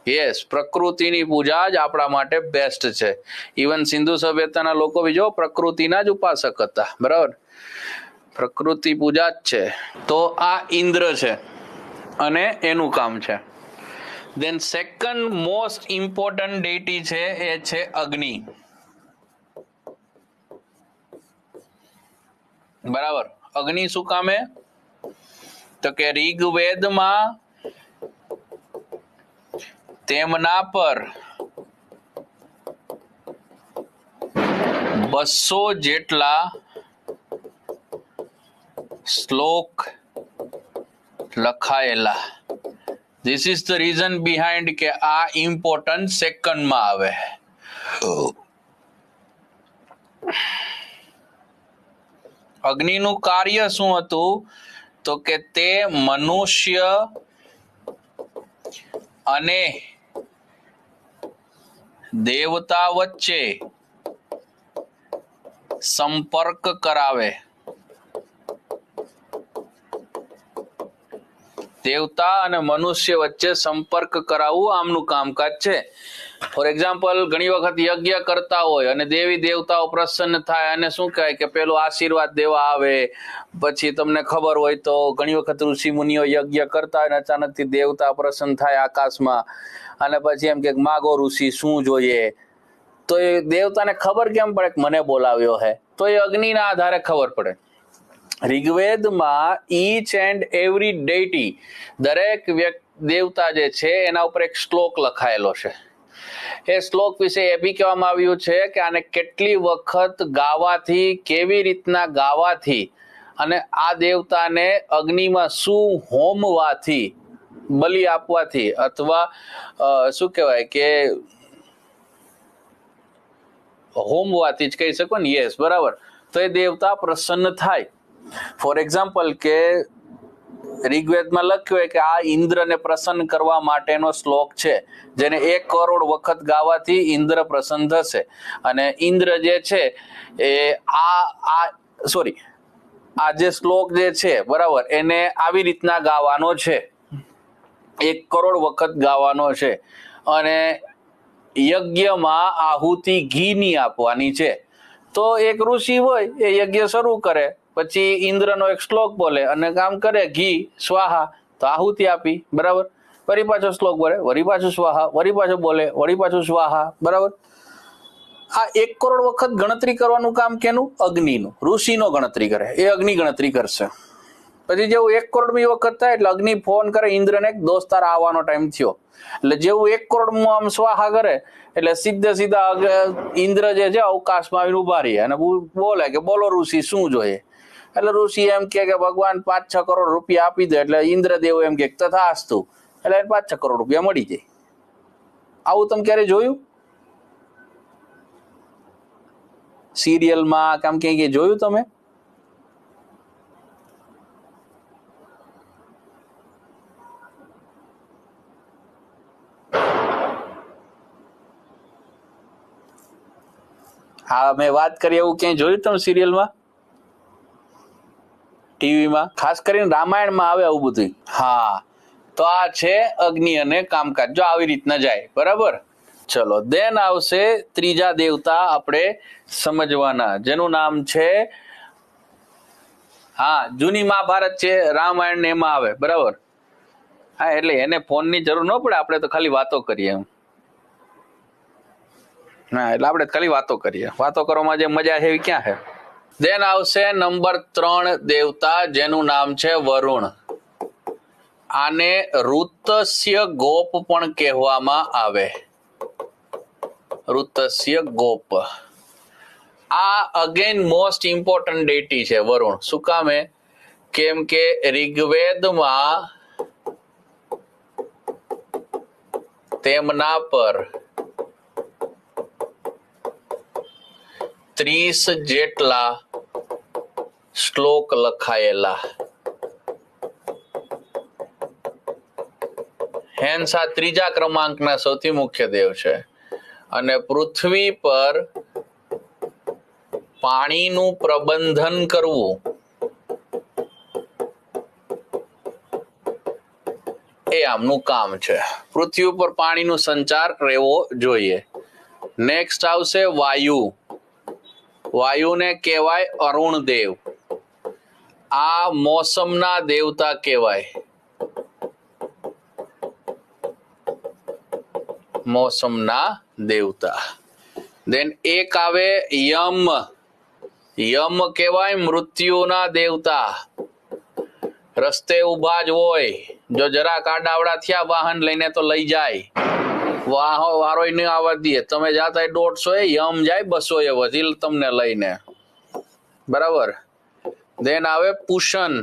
યસ, પ્રકૃતિની પૂજા જ આપણા માટે બેસ્ટ છે. ઇવન સિંધુ સભ્યતાના લોકો બીજો પ્રકૃતિના જ ઉપાસક હતા, બરાબર. પ્રકૃતિ પૂજા જ છે. તો આ ઇન્દ્ર છે અને એનું કામ છે. દેન સેકન્ડ મોસ્ટ ઇમ્પોર્ટન્ટ ડેટી છે એ છે અગ્નિ. બરાબર. અગ્નિ શું કામે? તો કે ઋગ્વેદમાં તેમના પર 200 જેટલા શ્લોક લખાયેલા. This is the reason behind કે આ ઇમ્પોર્ટન્ટ સેકન્ડમાં આવે. અગ્નિનું કાર્ય શું હતું? તો કે તે મનુષ્ય અને દેવતા વચ્ચે સંપર્ક કરાવે. દેવતા અને મનુષ્ય વચ્ચે સંપર્ક કરાવવું આમનું કામકાજ છે. ફોર એક્ઝામ્પલ, ઘણી વખત યજ્ઞ કરતા હોય અને દેવી દેવતાઓ પ્રસન્ન થાય અને શું કહે કે પેલું આશીર્વાદ દેવા આવે. પછી તમને ખબર હોય તો ઘણી વખત ઋષિ મુનિઓ યજ્ઞ કરતા હોય અને અચાનકથી દેવતા પ્રસન્ન થાય આકાશમાં અને પછી એમ કે માગો ઋષિ શું જોઈએ. તો એ દેવતાને ખબર કેમ પડે કે મને બોલાવ્યો હે? તો એ અગ્નિના આધારે ખબર પડે. ઋગ્વેદમાં ઈચ એન્ડ એવરી ડેટી, દરેક દેવતા જે છે એના ઉપર એક શ્લોક લખાયેલો છે. એ શ્લોક વિશે એ બી કહેવામાં આવ્યું છે કે આને કેટલી વખત ગાવાથી, કેવી રીતના ગાવાથી અને આ દેવતાને અગ્નિમાં શું હોમવાથી બલિ આપવાથી અથવા શું કહેવાય કે હોમવાથી જ કહી શકો ને, યસ બરાબર, તો એ દેવતા પ્રસન્ન થાય. ફોર એક્ઝામ્પલ કે ઋગ્વેદમાં લખ્યું હોય કે આ ઇન્દ્રને પ્રસન્ન કરવા માટેનો શ્લોક છે, જેને 1 કરોડ વખત ગાવાથી ઇન્દ્ર પ્રસન્ન થશે. અને ઇન્દ્ર જે છે એ આ જે શ્લોક જે છે બરાબર, એને આવી રીતના ગાવાનો છે, 1 કરોડ વખત ગાવાનો છે. અને યજ્ઞમાં આહુતિ ઘીની આપવાની છે. તો એક ઋષિ હોય એ યજ્ઞ શરૂ કરે, પછી ઇન્દ્રનો એક શ્લોક બોલે અને કામ કરે ઘી સ્વાહા, તો આહુતિ આપી બરાબર. વળી પાછો શ્લોક બોલે, વળી પાછું સ્વાહા, વળી પાછો બોલે, વળી પાછું સ્વાહા બરાબર. આ 1 કરોડ વખત ગણતરી કરવાનું કામ કેનું? અગ્નિનું. ઋષિનો ગણતરી કરે, એ અગ્નિ ગણતરી કરશે. પછી જેવું 1 કરોડમી વખત થાય એટલે અગ્નિ ફોન કરે ઇન્દ્રને, દોસ્તાર આવવાનો ટાઈમ થયો. એટલે જેવું 1 કરોડમાં આમ સ્વાહા કરે એટલે સીધા ઇન્દ્ર જે છે અવકાશમાં આવીને ઉભા રહે અને બોલે કે બોલો ઋષિ શું જોઈએ. એટલે ઋષિ એમ કે ભગવાન 5-6 કરોડ રૂપિયા આપી દે. એટલે ઇન્દ્રદેવ એમ કે તથાસ્તુ, એટલે 5-6 કરોડ રૂપિયા મળી જાય. આવું તમે ક્યારે જોયું સિરિયલમાં? કામ ક્યાંય જોયું તમે? હા, મેં વાત કરી એવું ક્યાંય જોયું તમે સિરિયલમાં, ટીવીમાં? ખાસ કરીને રામાયણમાં આવે આવું બધું. હા, તો આ છે અગ્નિ અને કામકાજ. જો આવી રીતના જાય બરાબર. ચલો, દેન આવશે ત્રીજા દેવતા આપણે સમજવાના, જેનું નામ છે, હા, જૂની મહાભારત છે, રામાયણ ને એમાં આવે બરાબર. હા, એટલે એને ફોનની જરૂર ન પડે, આપણે તો ખાલી વાતો કરીએ એમ. હા, એટલે આપણે ખાલી વાતો કરીએ, વાતો કરવામાં જે મજા છે એવી ક્યાં છે. દેન આવશે નંબર 3 દેવતા, જેનું નામ છે વરુણ. આને ઋતસ્ય ગોપ પણ કહેવામાં આવે. ઋતસ્ય ગોપ. આ અગેન મોસ્ટ ઇમ્પોર્ટન્ટ ડેટી છે વરુણ. શું કામે? કેમ કે ઋગ્વેદમાં તેમના પર 30 જેટલા શ્લોક લખાયેલા. હેન્સ આ 3જા ક્રમાંકના સૌથી મુખ્ય દેવ છે. અને પૃથ્વી પર પાણીનું પ્રબંધન કરવું એ આમનું કામ છે. પૃથ્વી ઉપર પાણીનો સંચાર રહેવો જોઈએ. નેક્સ્ટ આવશે વાયુ. વાયુને કહેવાય અરુણ દેવ. આ મોસમના દેવતા કહેવાય. મોસમના દેવતા. દેન એક આવે યમ. યમ કહેવાય મૃત્યુના દેવતા. રસ્તે ઉભા જ હોય, જો જરા કાડાવડા થયા વાહન લઈને તો લઈ જાય, વારો નહીં આવવા દે. તમે જાતા 150, યમ જાય 200 વધી તમને લઈને બરાબર. દેન આવે પુષન.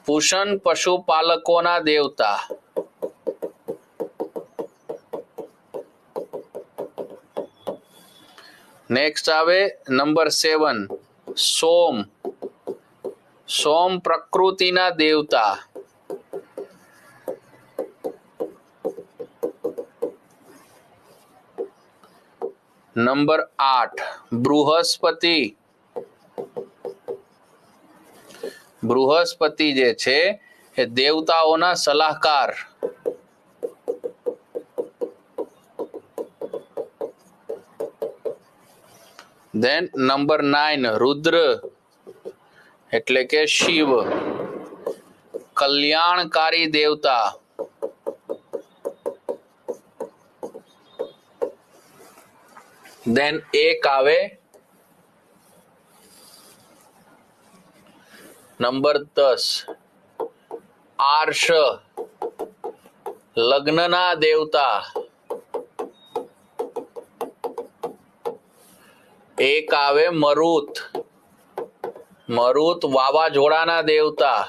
પુષન પશુપાલકોના દેવતા. નેક્સ્ટ આવે નંબર 7 સોમ. સોમ પ્રકૃતિના દેવતા. નંબર 8 બૃહસ્પતિ. બૃહસ્પતિ જે છે એ દેવતાઓના સલાહકાર. દેન નંબર 9 રુદ્ર, એટલે કે શિવ, કલ્યાણકારી દેવતા. દેન એક આવે નંબર 10 આર્ષ, લગ્નના દેવતા. એક આવે મરુત. મરુત વાવાઝોડાના દેવતા.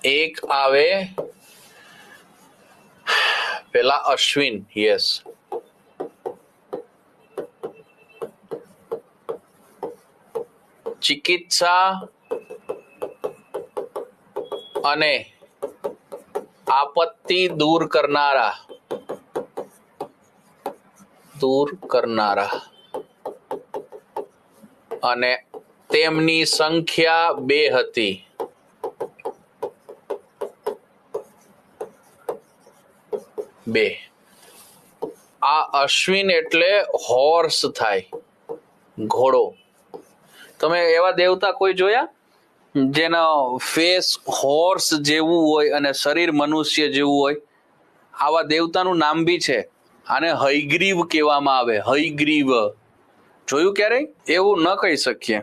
એક આવે પેલા અશ્વિન, યસ, ચિકિત્સા અને આપત્તિ દૂર કરનારા અને તેમની સંખ્યા 2 હતી. આ અશ્વિન એટલે હોર્સ થાય, ઘોડો. તમે એવા દેવતા કોઈ જોયા જેનો ફેસ હોર્સ જેવું હોય અને શરીર મનુષ્ય જેવું હોય? આવા દેવતાનું નામ બી છે. આને હયગ્રીવ કહેવામાં આવે. હયગ્રીવ જોયું ક્યારેય? એવું ન કહી શકીએ,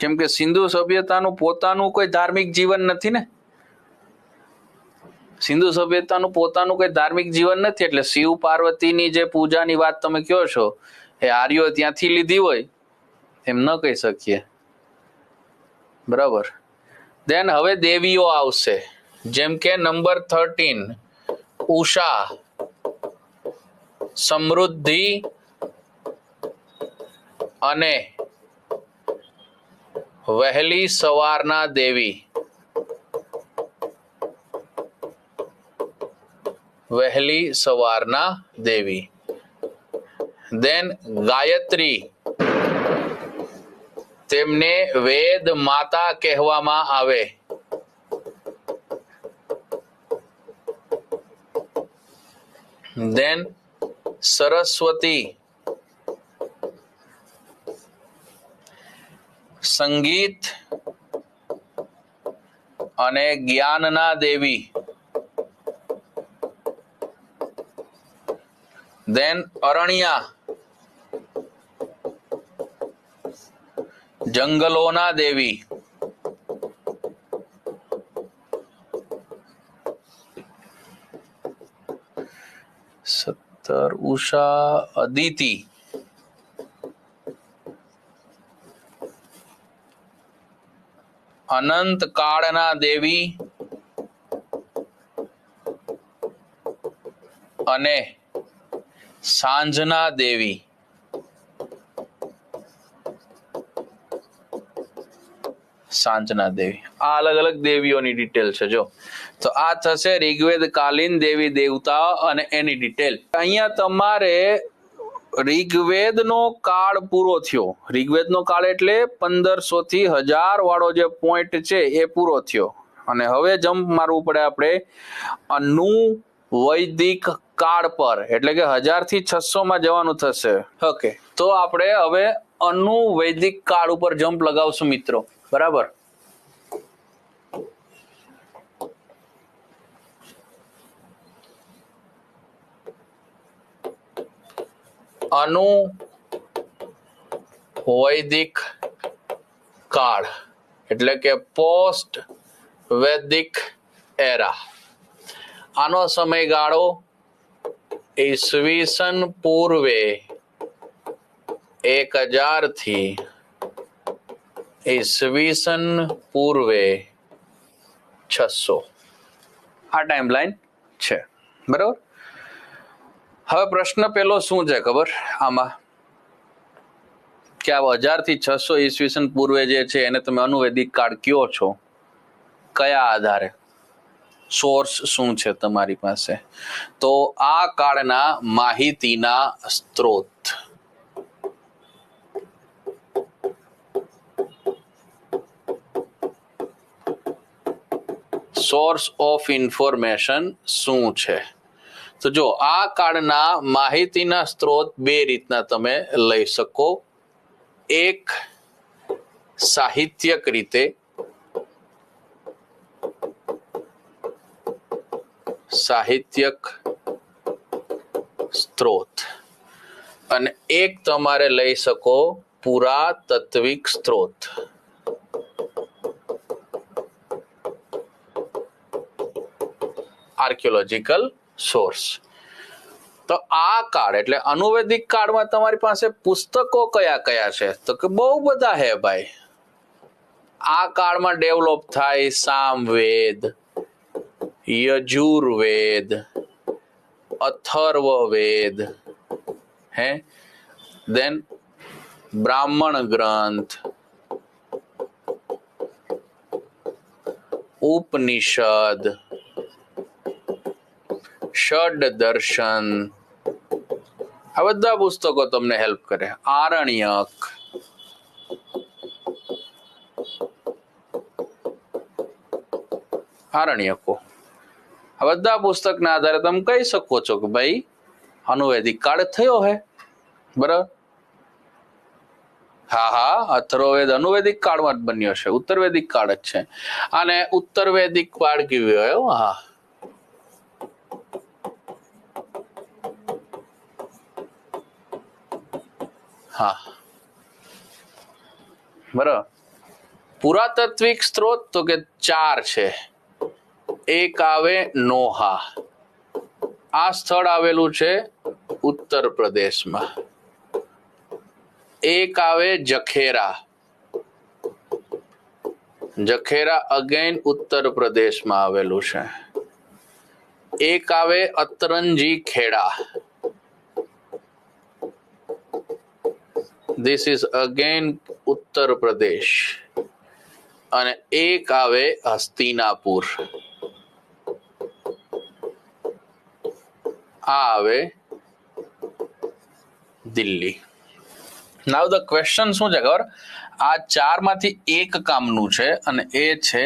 કેમ કે સિંધુ સભ્યતાનું પોતાનું કોઈ ધાર્મિક જીવન નથી ને. સિંધુ સભ્યતાનું પોતાનું કોઈ ધાર્મિક જીવન નથી, એટલે શિવ પાર્વતીની જે પૂજાની વાત તમે કહો છો એ આર્યો ત્યાંથી લીધી હોય એમ ન કહી શકીએ. બરાબર. દેન હવે દેવીઓ આવશે, જેમ કે નંબર 13 ઉષા, સમૃદ્ધિ અને વહેલી સવારના દેવી. દેન ગાયત્રી, તેમને વેદ માતા કહેવામાં આવે. દેન સરસ્વતી, સંગીત અને જ્ઞાનના દેવી. દેન અરણ્યા, જંગલોના દેવી. 17 ઉષા, અદિતિ, અનંત કાળના દેવી અને સાંજના દેવી. આ અલગ અલગ દેવીઓની ડિટેલ છે. જો તો આ થશે ઋગ્વેદ કાલીન દેવી દેવતા અને એની ડિટેલ. અહીંયા તમારે ઋગ્વેદનો કાળ પૂરો થયો. ઋગ્વેદનો કાળ એટલે 1500 થી 1000 વાળો જે પોઈન્ટ છે એ પૂરો થયો, અને હવે જમ્પ મારવું પડે આપણે અનુવૈદિક કાળ પર, એટલે કે 1000 થી 600 માં જવાનું થશે. ઓકે, તો આપણે હવે અનુવૈદિક કાળ ઉપર જમ્પ લગાવશું મિત્રો. બરાબર. અનુવૈદિક કાળ એટલે કે પોસ્ટ વૈદિક એરા. આનો સમયગાળો ઈસવીસન પૂર્વે 1000 થી ઈસવીસન પૂર્વે 600. આ ટાઈમલાઈન છે. બરાબર. હવે પ્રશ્ન પેલો શું છે ખબર આમાં, કે આ 1000 થી 600 ઈસવીસન પૂર્વે જે છે એને તમે અનુવૈદિક કાળ કયો છો, કયા આધારે? સોર્સ શું છે તમારી પાસે? તો આ કાળના માહિતીના સ્ત્રોત. સોર્સ ઓફ ઇન્ફોર્મેશન શું છે? તો જો આ કાળના માહિતીના સ્ત્રોત 2 રીતના તમે લઈ શકો. એક સાહિત્યક રીતે, સાહિત્યક સ્ત્રોત, અને એક તમારે લઈ શકો પુરાતત્વિક સ્ત્રોત. Archaeological source. તો આ કાળ એટલે અનુવૈદિક કાળમાં તમારી પાસે પુસ્તકો કયા કયા છે? તો કે બહુ બધા હે ભાઈ. આ કાળમાં ડેવલપ થાય સામવેદ, यजुर्वेद, अथर्ववेद है, देन ब्राह्मण ग्रंथ, उपनिषद, षड दर्शन, આ બધા પુસ્તકો તમને હેલ્પ કરે. આરણ્યક, આરણ્યકો, આ બધા પુસ્તકના આધારે તમે કહી શકો છો કે ભાઈ અનુવેદિક કાળ થયો હે. બરાબર? હા હા, અથર્વવેદ અનુવેદિક કાળમાં જ બન્યો છે, ઉત્તરવેદિક કાળ જ છે. અને ઉત્તરવેદિક કાળ કહેવાયો. હા, હા, બરાબર. પુરાતત્વિક સ્ત્રોત તો કે 4 છે. એક આવે નોહા, આ સ્થળ આવેલું છે ઉત્તર પ્રદેશમાં. એક આવે જખેરા, જખેરા અગેન ઉત્તર પ્રદેશમાં આવેલું છે. એક આવે અતરંજી Kheda, this is again Uttar Pradesh. અને એક આવે હસ્તિનાપુર, આ આવે દિલ્હી. નાઉ ધ ક્વેશ્ચન શું છે ખબર? આ 4 માંથી એક કામનું છે અને એ છે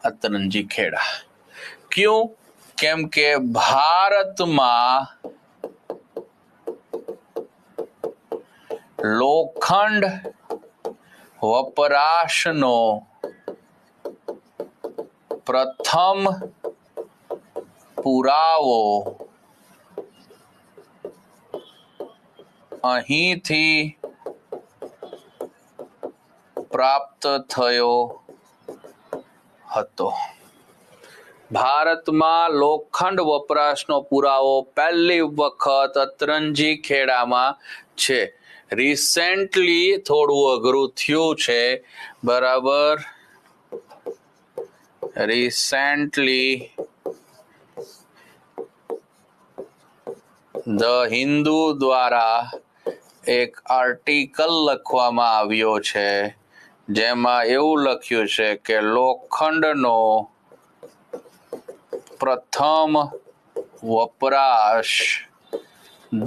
અતરંજી ખેડા. ક્યું? કેમ કે ભારતમાં લોખંડ વપરાશનો પ્રથમ પુરાવો અહીંથી પ્રાપ્ત થયો હતો. ભારતમાં લોખંડ વપરાશનો પુરાવો પહેલી વખત અતરંજી ખેડામાં છે. રિસેન્ટલી થોડું અઘરું થયું છે. બરાબર? રિસેન્ટલી ધ હિન્દુ દ્વારા એક આર્ટિકલ લખવામાં આવ્યો છે જેમાં એવું લખ્યું છે કે લોખંડનો પ્રથમ વપરાશ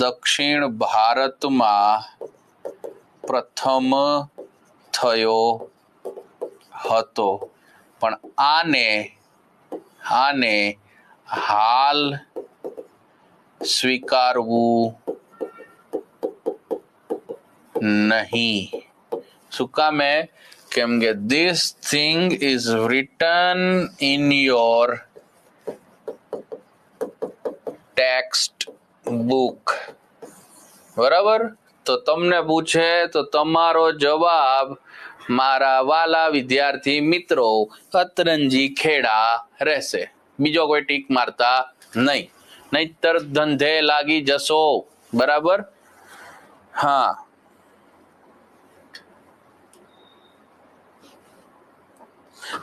દક્ષિણ ભારતમાં પ્રથમ થયો હતો. પણ આને હાલ સ્વીકારવું નહીં. શું કામ? કેમ કે this thing is written in your text book. બરાબર? તો તમને પૂછે તો તમારો જવાબ, મારા વાલા વિદ્યાર્થી મિત્રો, અતરંજી ખેડા રહેશે. બીજો કોઈ ટીક મારતા નહીં, નહીતર ધંધે લાગી જશો. બરાબર? હા,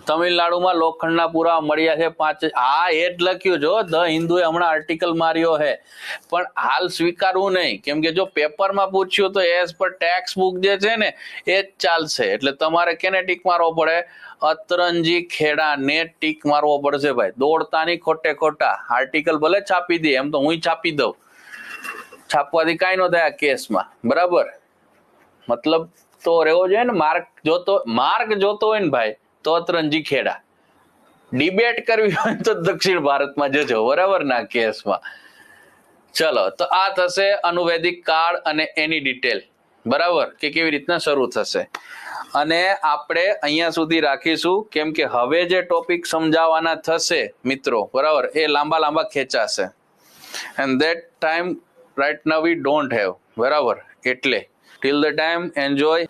તમિલનાડુમાં લોખંડના પુરાવા મળ્યા છે 5. હા, એ જ લખ્યું જો, ધ હિન્દુએ હમણાં આર્ટિકલ માર્યો છે. પણ હાલ સ્વીકારવું નહીં, કેમ કે જો પેપરમાં પૂછ્યું તો એઝ પર ટેક્સ્ટ બુક જે છે ને એ જ ચાલશે. એટલે તમારે કેને ટીક મારવો પડે? અતરંજી ખેડા ને ટીક મારવો પડશે ભાઈ. દોડતા નહીં ખોટે ખોટા. આર્ટિકલ ભલે છાપી દે, એમ તો હું છાપી દઉં, છાપવાથી કાંઈ ન થાય આ કેસમાં. બરાબર? મતલબ તો રહેવો જોઈએ ને. માર્ક જોતો હોય ને ભાઈ તો અતરંજી ખેડા. ડિબેટ કરવી હોય તો દક્ષિણ ભારતમાં જજો. બરાબર? ના કેસમાં. ચલો, તો આ થશે અનુવેદિક કાળ અને એની ડિટેલ. બરાબર? કે કેવી રીતના શરૂ થશે. અને આપણે અહીંયા સુધી રાખીશું, કેમ કે હવે જે ટોપિક સમજાવવાના થશે મિત્રો, બરાબર, એ લાંબા ખેંચાશે. And that time right now we don't have. બરાબર? એટલે ટીલ ધ ટાઈમ એન્જોય.